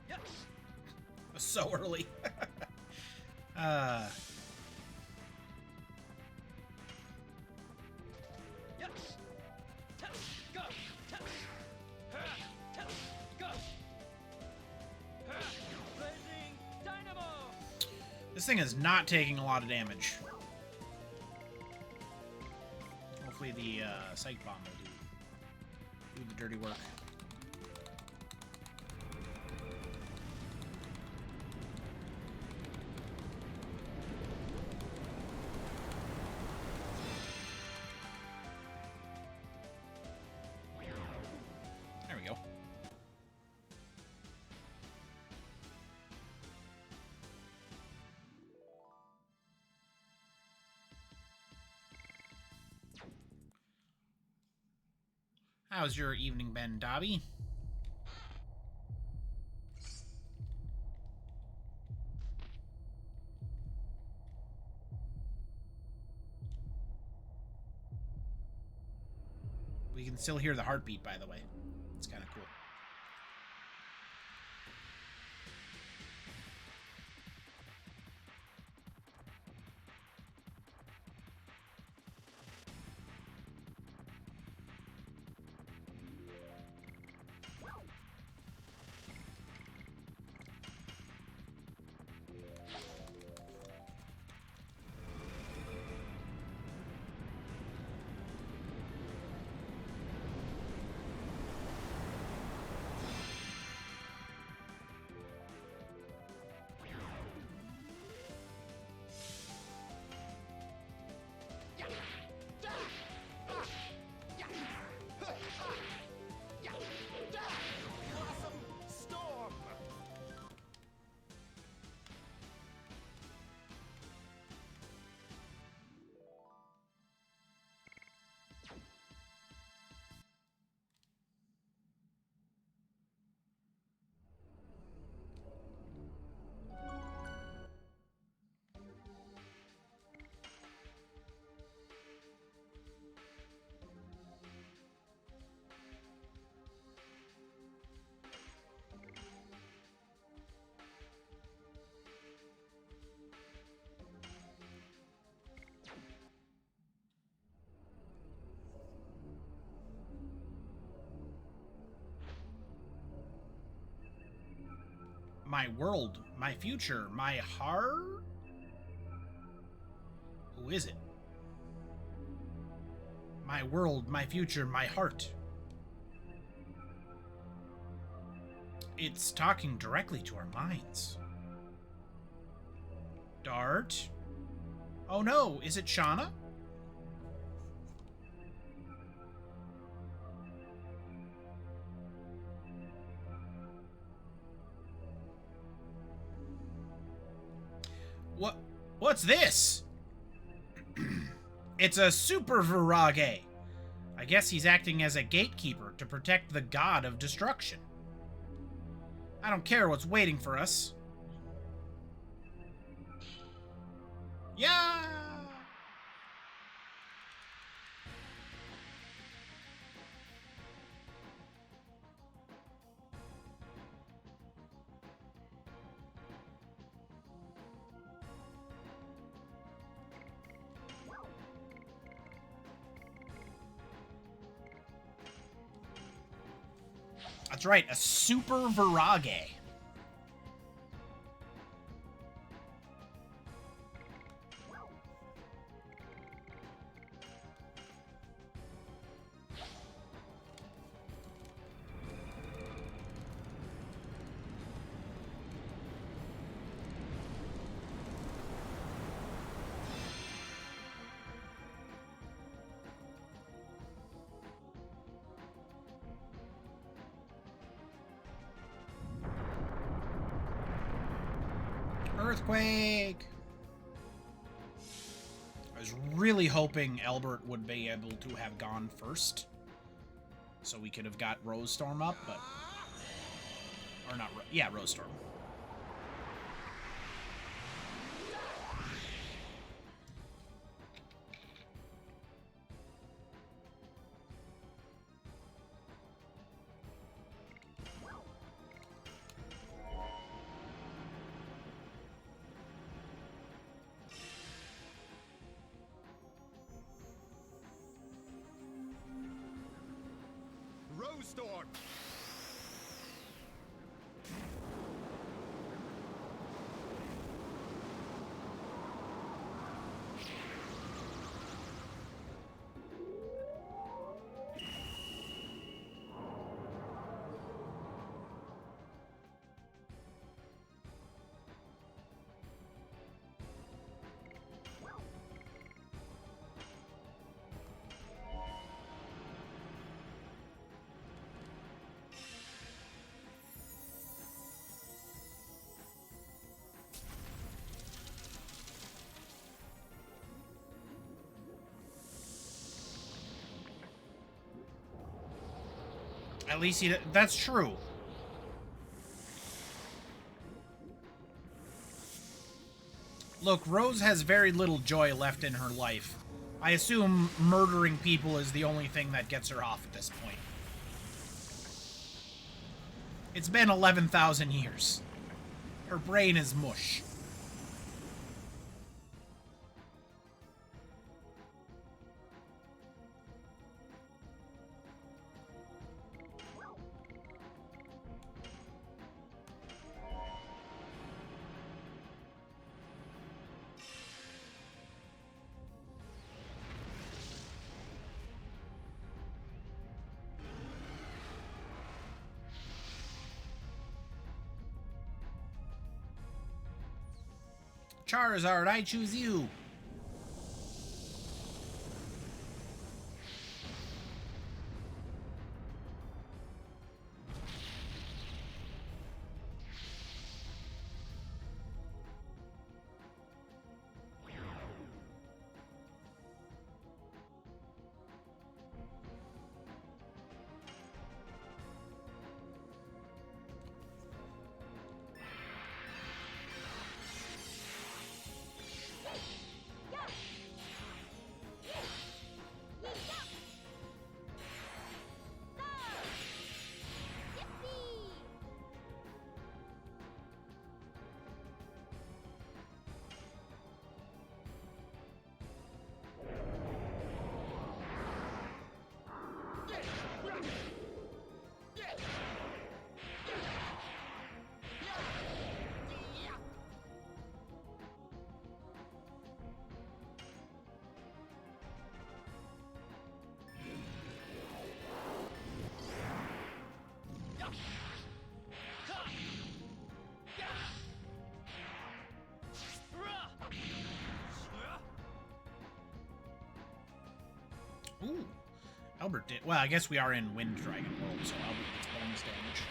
A: Yes.
B: So early.
A: Yes. Go. Go. Blazing dynamo.
B: This thing is not taking a lot of damage. Hopefully the psych bomb will do the dirty work. There we go. How's your evening been, Dobby? We can still hear the heartbeat, by the way. It's kind of cool. my world, my future, my heart? Who is it? My world, my future, my heart. It's talking directly to our minds. Dart? Oh no, is it Shauna? What's this? It's a super Virage. I guess he's acting as a gatekeeper to protect the god of destruction. I don't care what's waiting for us. Yeah! That's right, a super Virage. Earthquake! I was really hoping Albert would be able to have gone first, so we could have got Rose Storm up, but... Or not, yeah, Rose Storm.
D: Rose Storm!
B: At least he... That's true. Look, Rose has very little joy left in her life. I assume murdering people is the only thing that gets her off at this point. It's been 11,000 years. Her brain is mush. Charizard, I choose you. Ooh. Albert did. Well, I guess we are in Wind Dragon World, so Albert gets bonus damage.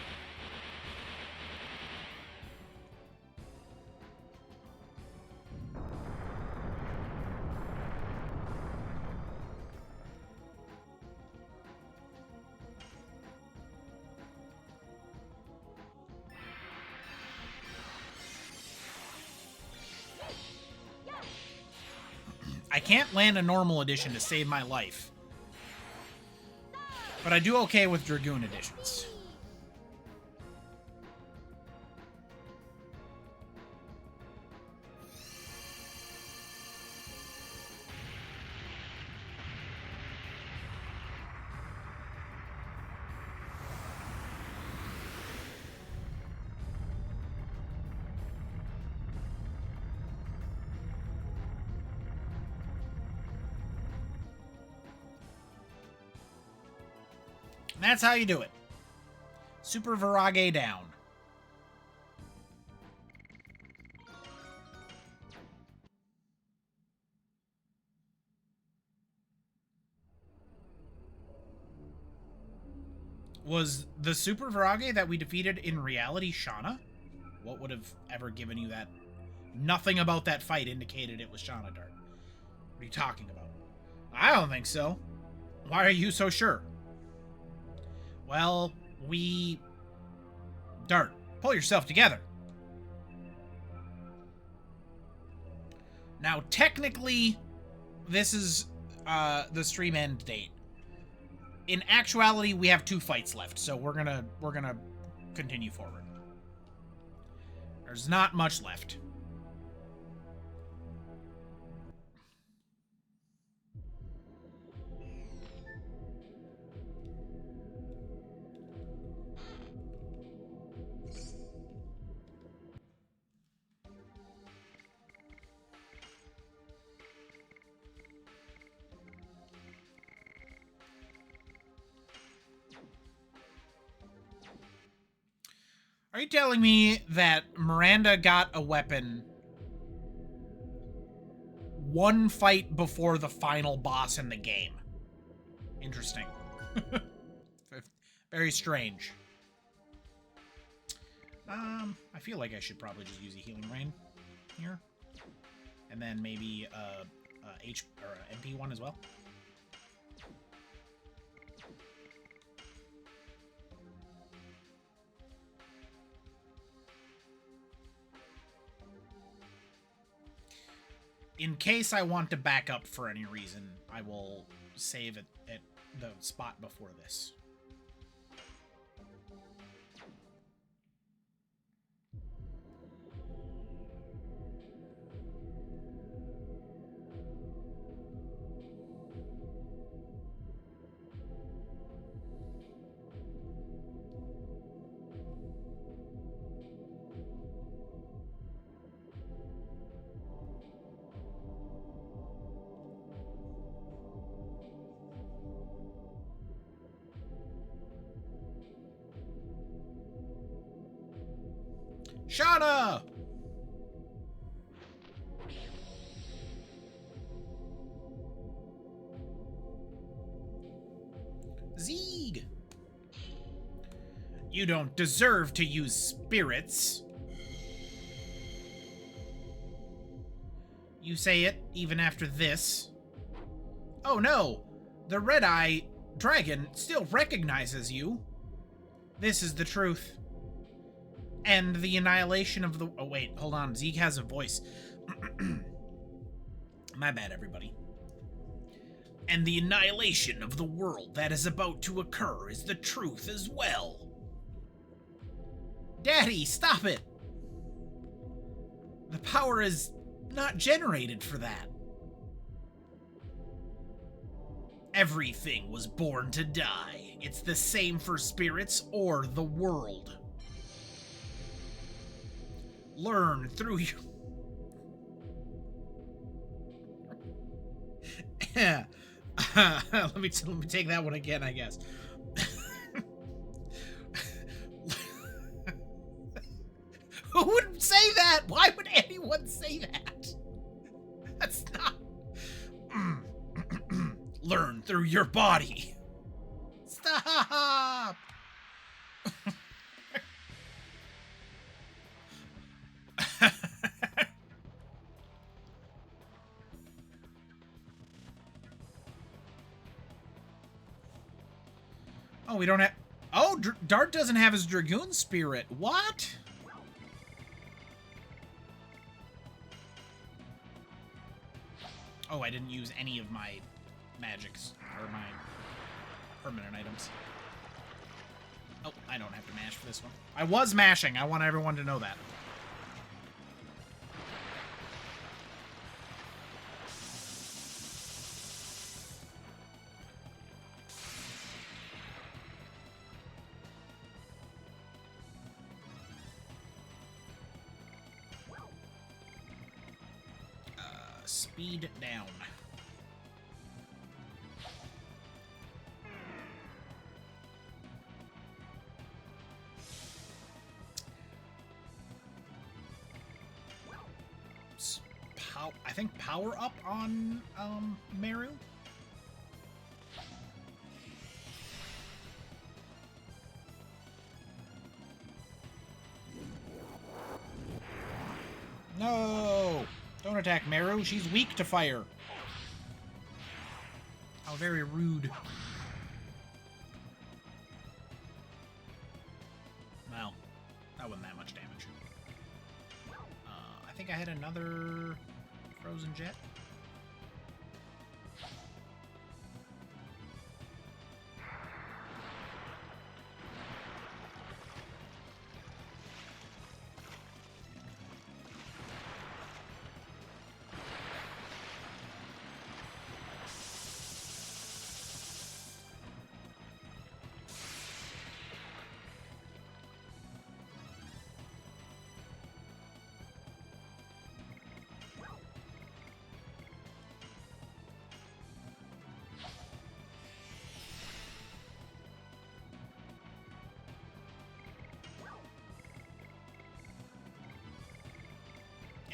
B: I can't land a normal edition to save my life. But I do okay with Dragoon editions. That's how you do it. Super Virage down. Was the Super Virage that we defeated in reality Shauna? What would have ever given you that? Nothing about that fight indicated it was Shauna, Dart. What are you talking about? I don't think so. Why are you so sure? Well, Dart, pull yourself together. Now, technically, this is the stream end date. In actuality, we have 2 fights left, so we're gonna continue forward. There's not much left. Are you telling me that Miranda got a weapon 1 fight before the final boss in the game? Interesting. Very strange. I feel like I should probably just use a Healing Rain here. And then maybe H or MP one as well. In case I want to back up for any reason, I will save it at the spot before this. Shauna! Zeeg! You don't deserve to use spirits. You say it even after this. Oh no! The Red-Eye Dragon still recognizes you. This is the truth. And the annihilation of the... Oh, wait. Hold on. Zeke has a voice. My bad, everybody. And the annihilation of the world that is about to occur is the truth as well. Daddy, stop it! The power is not generated for that. Everything was born to die. It's the same for spirits or the world. Learn through your... let me take that one again, I guess. Who would say that? Why would anyone say that? That's not... learn through your body. Stop! Oh, we don't have... Oh, Dart doesn't have his Dragoon Spirit. What? Oh, I didn't use any of my magics, or my permanent items. Oh, I don't have to mash for this one. I was mashing. I want everyone to know that. Speed down. I think power up on Meru. No! Don't attack Meru. She's weak to fire. How very rude. Well, that wasn't that much damage. I think I had another frozen jet.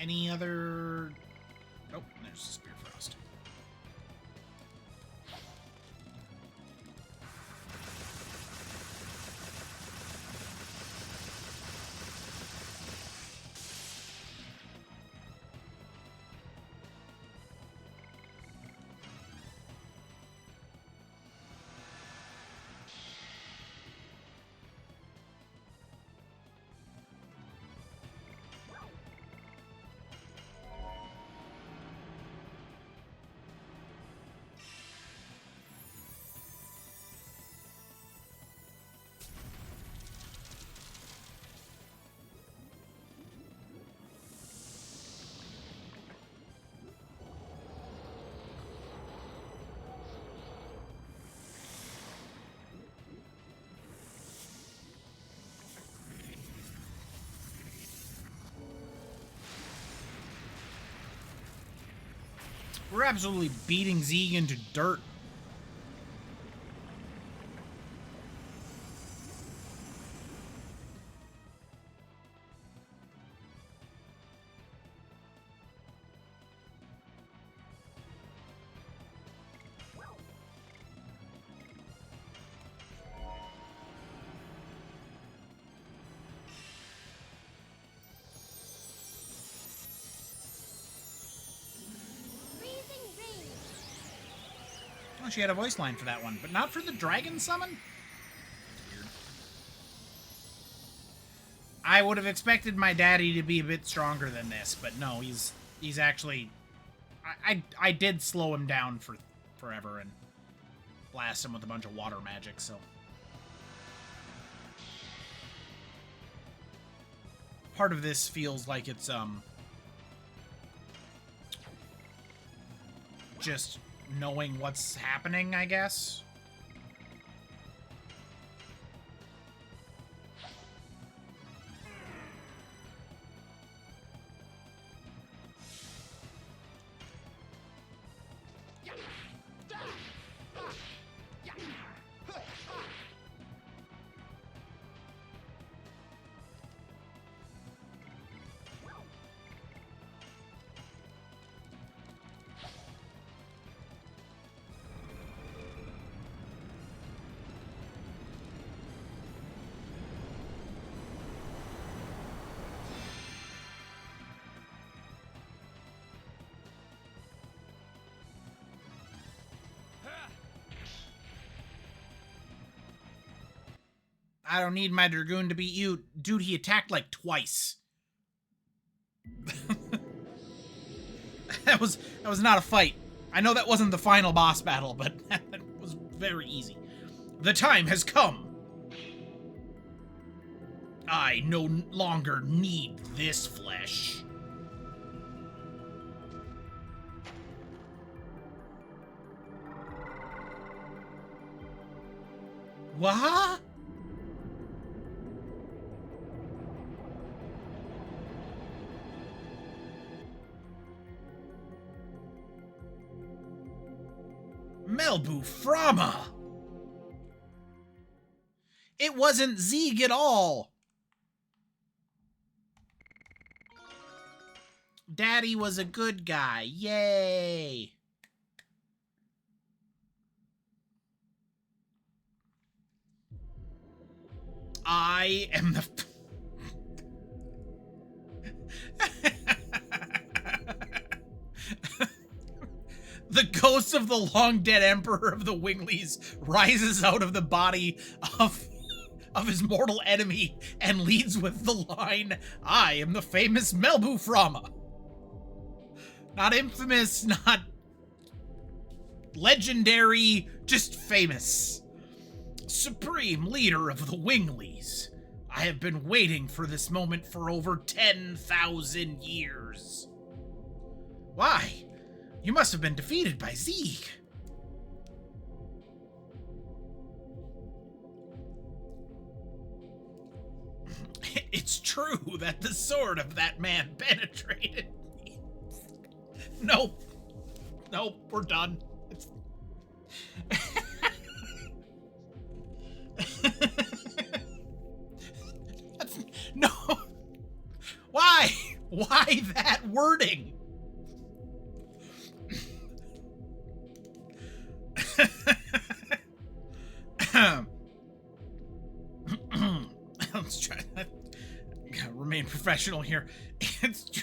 B: Any other... Oh, there's the Spear Frost. We're absolutely beating Zeeg into dirt. Well, she had a voice line for that one, but not for the dragon summon? Weird. I would have expected my daddy to be a bit stronger than this, but no, he's actually... I did slow him down for forever and blast him with a bunch of water magic, so... Part of this feels like it's, just knowing what's happening, I guess. I don't need my Dragoon to beat you. Dude, he attacked like twice. That was not a fight. I know that wasn't the final boss battle, but that was very easy. The time has come. I no longer need this flesh. What? Melbu Frama! It wasn't Zeeg at all! Daddy was a good guy. Yay! I am the... The ghost of the long-dead Emperor of the Winglies rises out of the body of his mortal enemy and leads with the line, I am the famous Melbu Frama. Not infamous, not legendary, just famous. Supreme leader of the Winglies. I have been waiting for this moment for over 10,000 years. Why? You must have been defeated by Zeeg. It's true that the sword of that man penetrated me. Nope. Nope, we're done. No. Why? Why that wording? Let's try that. Gotta remain professional here. It's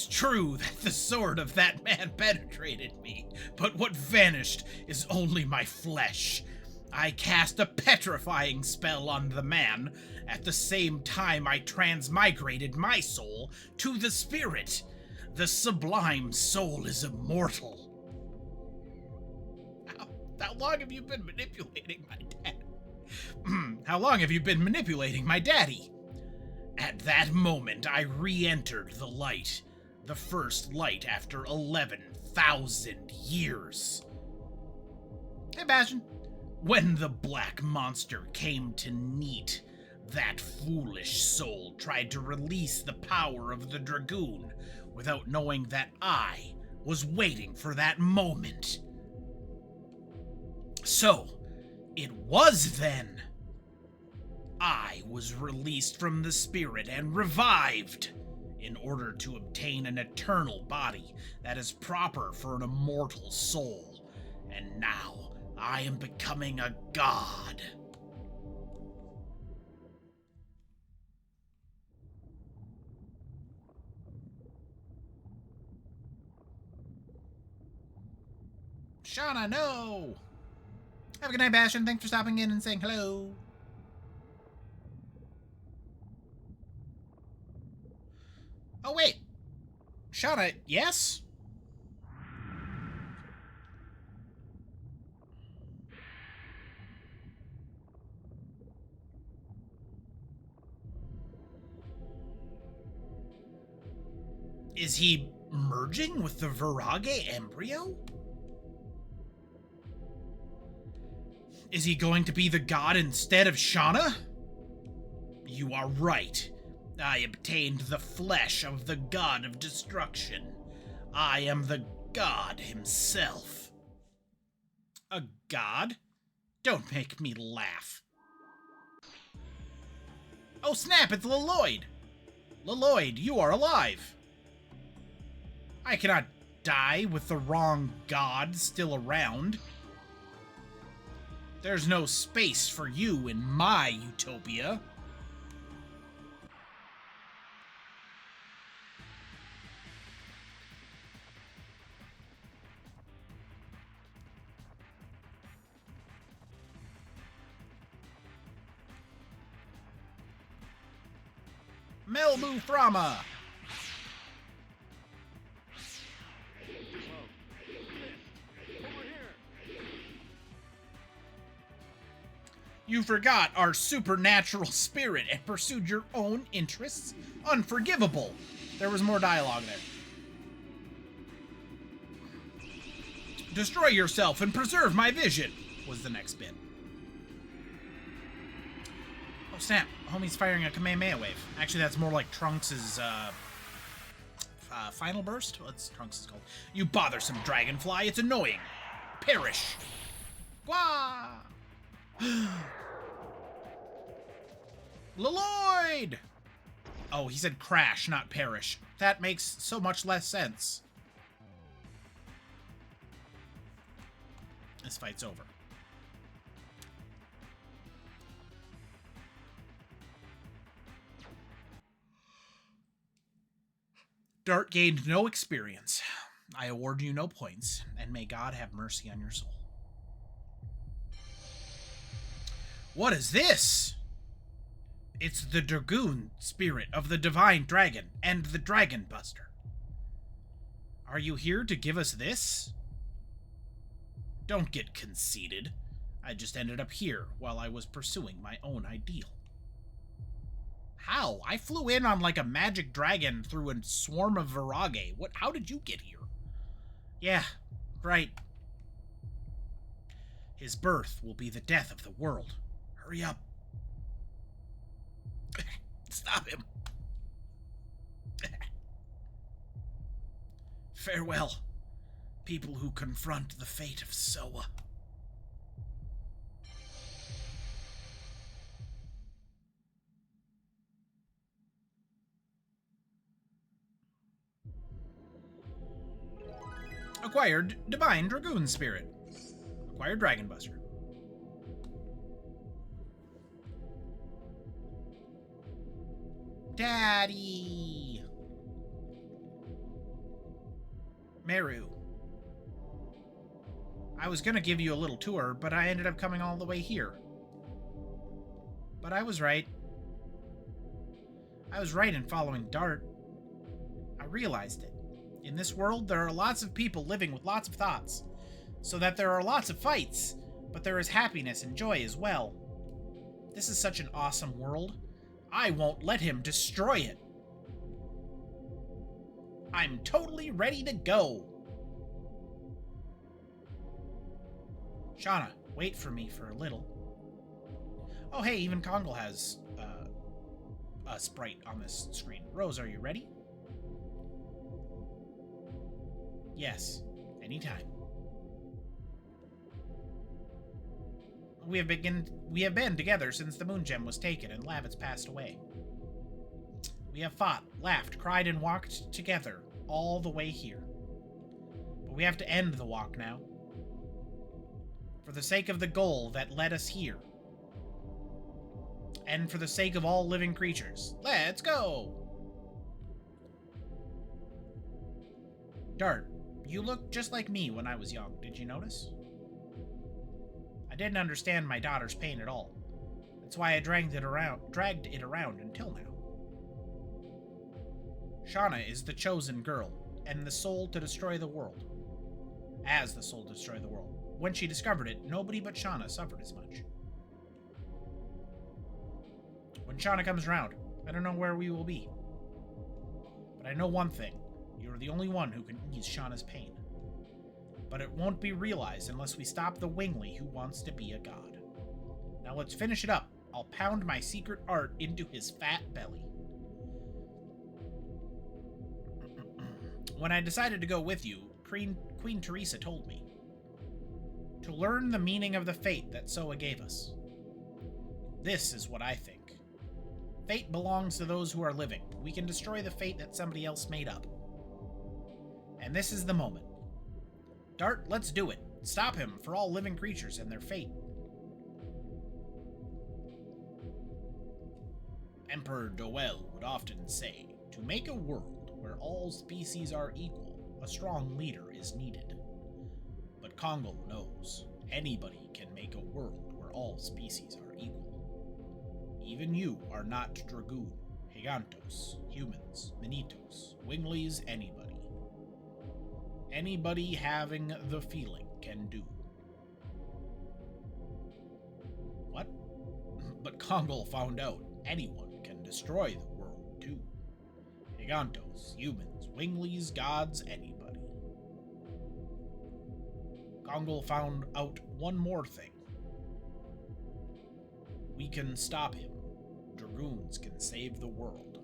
B: true that the sword of that man penetrated me, but what vanished is only my flesh. I cast a petrifying spell on the man. At the same time, I transmigrated my soul to the spirit. The sublime soul is immortal. How long have you been manipulating my dad? How long have you been manipulating my daddy? At that moment, I re-entered the light. The first light after 11,000 years. Hey, Bastion. When the black monster came to Neat, that foolish soul tried to release the power of the Dragoon without knowing that I was waiting for that moment. So, it was then. I was released from the spirit and revived in order to obtain an eternal body that is proper for an immortal soul. And now, I am becoming a god. Shauna, no! Have a good night, Bastion. Thanks for stopping in and saying hello. Oh, wait. Shauna, yes? Is he merging with the Virage embryo? Is he going to be the god instead of Shauna? You are right. I obtained the flesh of the god of destruction. I am the god himself. A god? Don't make me laugh. Oh snap, it's Leloid! Leloid, you are alive! I cannot die with the wrong god still around. There's no space for you in my utopia. Melbu Frama!
A: Over here.
B: You forgot our supernatural spirit and pursued your own interests? Unforgivable! There was more dialogue there. Destroy yourself and preserve my vision, was the next bit. Oh snap, homie's firing a Kamehameha wave. Actually, that's more like Trunks' final burst? What's Trunks' called? You bothersome dragonfly, it's annoying. Perish. Wah! Lloyd! Oh, he said crash, not perish. That makes so much less sense. This fight's over. Dart gained no experience. I award you no points, and may God have mercy on your soul. What is this? It's the Dragoon spirit of the Divine Dragon and the Dragon Buster. Are you here to give us this? Don't get conceited. I just ended up here while I was pursuing my own ideal. How? I flew in on like a magic dragon through a swarm of Virage. How did you get here? Yeah, right. His birth will be the death of the world. Hurry up. Stop him. Farewell, people who confront the fate of Soa. Acquired Divine Dragoon Spirit. Acquired Dragon Buster. Daddy! Meru. I was gonna give you a little tour, but I ended up coming all the way here. But I was right. I was right in following Dart. I realized it. In this world, there are lots of people living with lots of thoughts, so that there are lots of fights, but there is happiness and joy as well. This is such an awesome world. I won't let him destroy it. I'm totally ready to go. Shauna, wait for me for a little. Oh hey, even Kongle has a sprite on this screen. Rose, are you ready? Yes, anytime. We have been together since the Moon Gem was taken and Lavitz passed away. We have fought, laughed, cried, and walked together all the way here. But we have to end the walk now. For the sake of the goal that led us here. And for the sake of all living creatures. Let's go! Dart, you look just like me when I was young. Did you notice? I didn't understand my daughter's pain at all. That's why I dragged it around until now. Shauna is the chosen girl, and the soul to destroy the world. As the soul to destroy the world. When she discovered it, nobody but Shauna suffered as much. When Shauna comes around, I don't know where we will be. But I know one thing. You're the only one who can ease Shauna's pain. But it won't be realized unless we stop the Wingly who wants to be a god. Now let's finish it up. I'll pound my secret art into his fat belly. When I decided to go with you, Queen Teresa told me. To learn the meaning of the fate that Soa gave us. This is what I think. Fate belongs to those who are living. We can destroy the fate that somebody else made up. And this is the moment. Dart, let's do it. Stop him for all living creatures and their fate. Emperor Doel would often say, to make a world where all species are equal, a strong leader is needed. But Kongle knows anybody can make a world where all species are equal. Even you are not Dragoon, Gigantos, humans, Minitos, Winglies, anybody. Anybody having the feeling can do. What? But Kongol found out anyone can destroy the world too. Gigantos, humans, Winglies, gods, anybody. Kongol found out one more thing. We can stop him. Dragoons can save the world.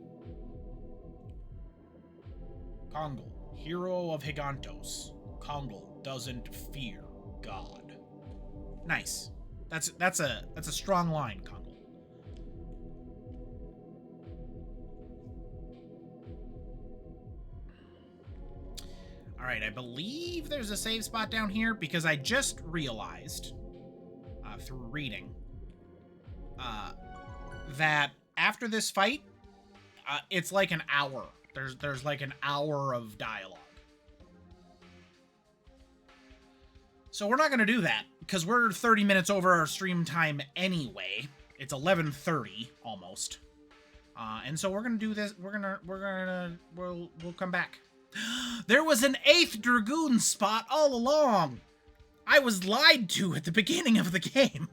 B: Kongol, hero of Gigantos. Kongol doesn't fear God. Nice. That's a strong line, Kongol. All right, I believe there's a save spot down here because I just realized through reading that after this fight, it's like an hour. There's like an hour of dialogue. So we're not going to do that because we're 30 minutes over our stream time anyway. It's 11:30 almost. And so we're going to do this. We'll come back. There was an 8th Dragoon spot all along. I was lied to at the beginning of the game.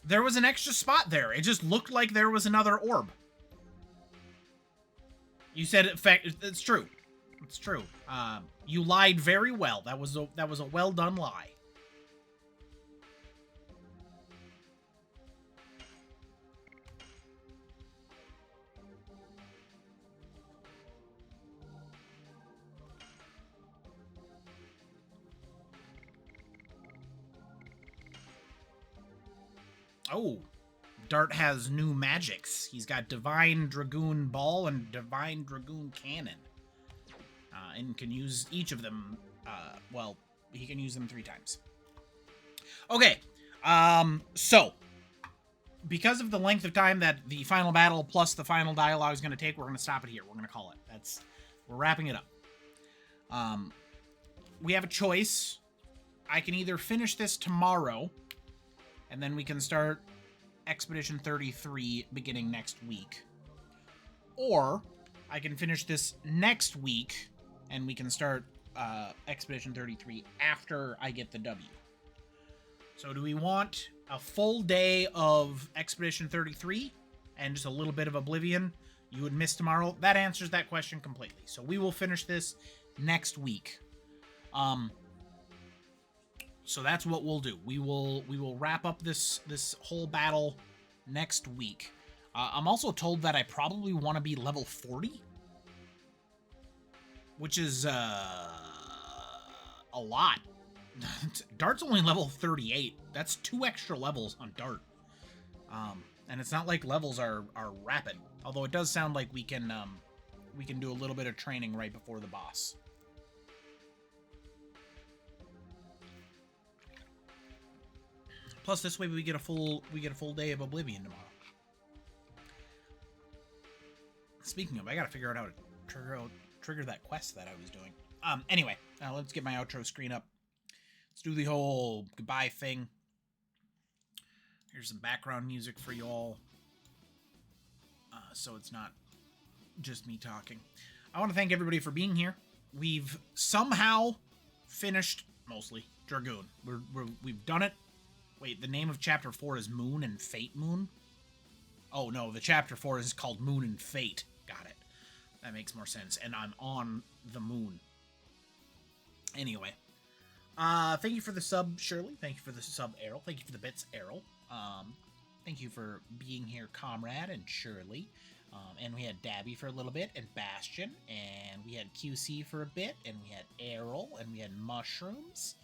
B: There was an extra spot there. It just looked like there was another orb. You said it's true. It's true. You lied very well. That was a well done lie. Oh, Dart has new magics. He's got Divine Dragoon Ball and Divine Dragoon Cannon. And can use each of them, well, he can use them 3 times. Okay, so, because of the length of time that the final battle plus the final dialogue is going to take, we're going to stop it here. We're going to call it. We're wrapping it up. We have a choice. I can either finish this tomorrow, and then we can start Expedition 33 beginning next week. Or I can finish this next week, and we can start Expedition 33 after I get the W. So do we want a full day of Expedition 33 and just a little bit of Oblivion you would miss tomorrow? That answers that question completely. So we will finish this next week. So that's what we'll do. We will wrap up this whole battle next week. I'm also told that I probably want to be level 40, which is a lot. Dart's only level 38. That's 2 extra levels on Dart. And it's not like levels are rapid. Although it does sound like we can do a little bit of training right before the boss. Plus, this way we get a full day of Oblivion tomorrow. Speaking of, I gotta figure out how to trigger that quest that I was doing. Anyway, let's get my outro screen up. Let's do the whole goodbye thing. Here's some background music for you all, so it's not just me talking. I want to thank everybody for being here. We've somehow finished mostly Dragoon. We've done it. Wait, the name of Chapter 4 is Moon and Fate Moon? Oh, no, the Chapter 4 is called Moon and Fate. Got it. That makes more sense. And I'm on the moon. Anyway. Thank you for the sub, Shirley. Thank you for the sub, Errol. Thank you for the bits, Errol. Thank you for being here, Comrade and Shirley. And we had Dabby for a little bit, and Bastion. And we had QC for a bit, and we had Errol, and we had Mushrooms.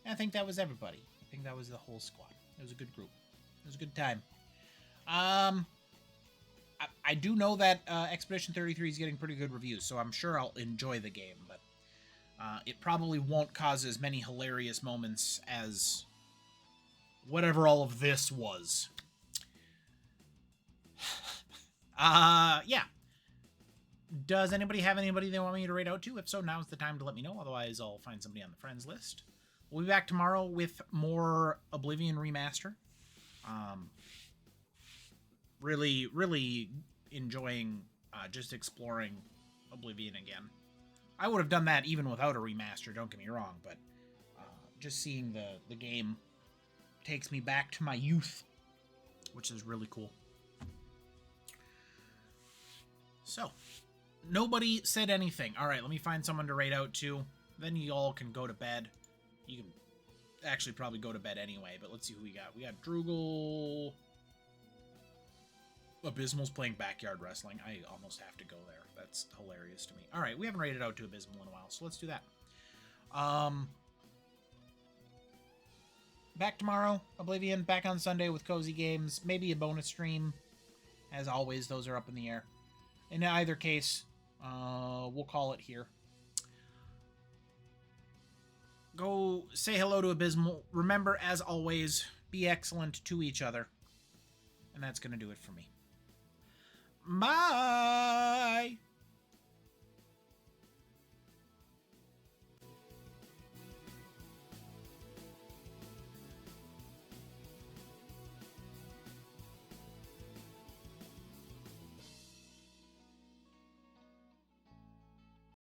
B: And I think that was everybody. I think that was the whole squad. It was a good group. It was a good time. I do know that Expedition 33 is getting pretty good reviews, so I'm sure I'll enjoy the game, but It probably won't cause as many hilarious moments as whatever all of this was. Yeah. Does anybody have anybody they want me to raid out to? If so, now's the time to let me know. Otherwise, I'll find somebody on the friends list. We'll be back tomorrow with more Oblivion Remaster. Really, really enjoying just exploring Oblivion again. I would have done that even without a remaster, don't get me wrong, but just seeing the game takes me back to my youth, which is really cool. So, nobody said anything. All right, let me find someone to raid out to. Then you all can go to bed. You can actually probably go to bed anyway, but let's see who we got. We got Dragoon. Abysmal's playing Backyard Wrestling. I almost have to go there. That's hilarious to me. All right, we haven't raided out to Abysmal in a while, so let's do that. Back tomorrow, Oblivion. Back on Sunday with Cozy Games. Maybe a bonus stream. As always, those are up in the air. In either case, we'll call it here. Go say hello to Abysmal. Remember, as always, be excellent to each other. And that's going to do it for me. Bye!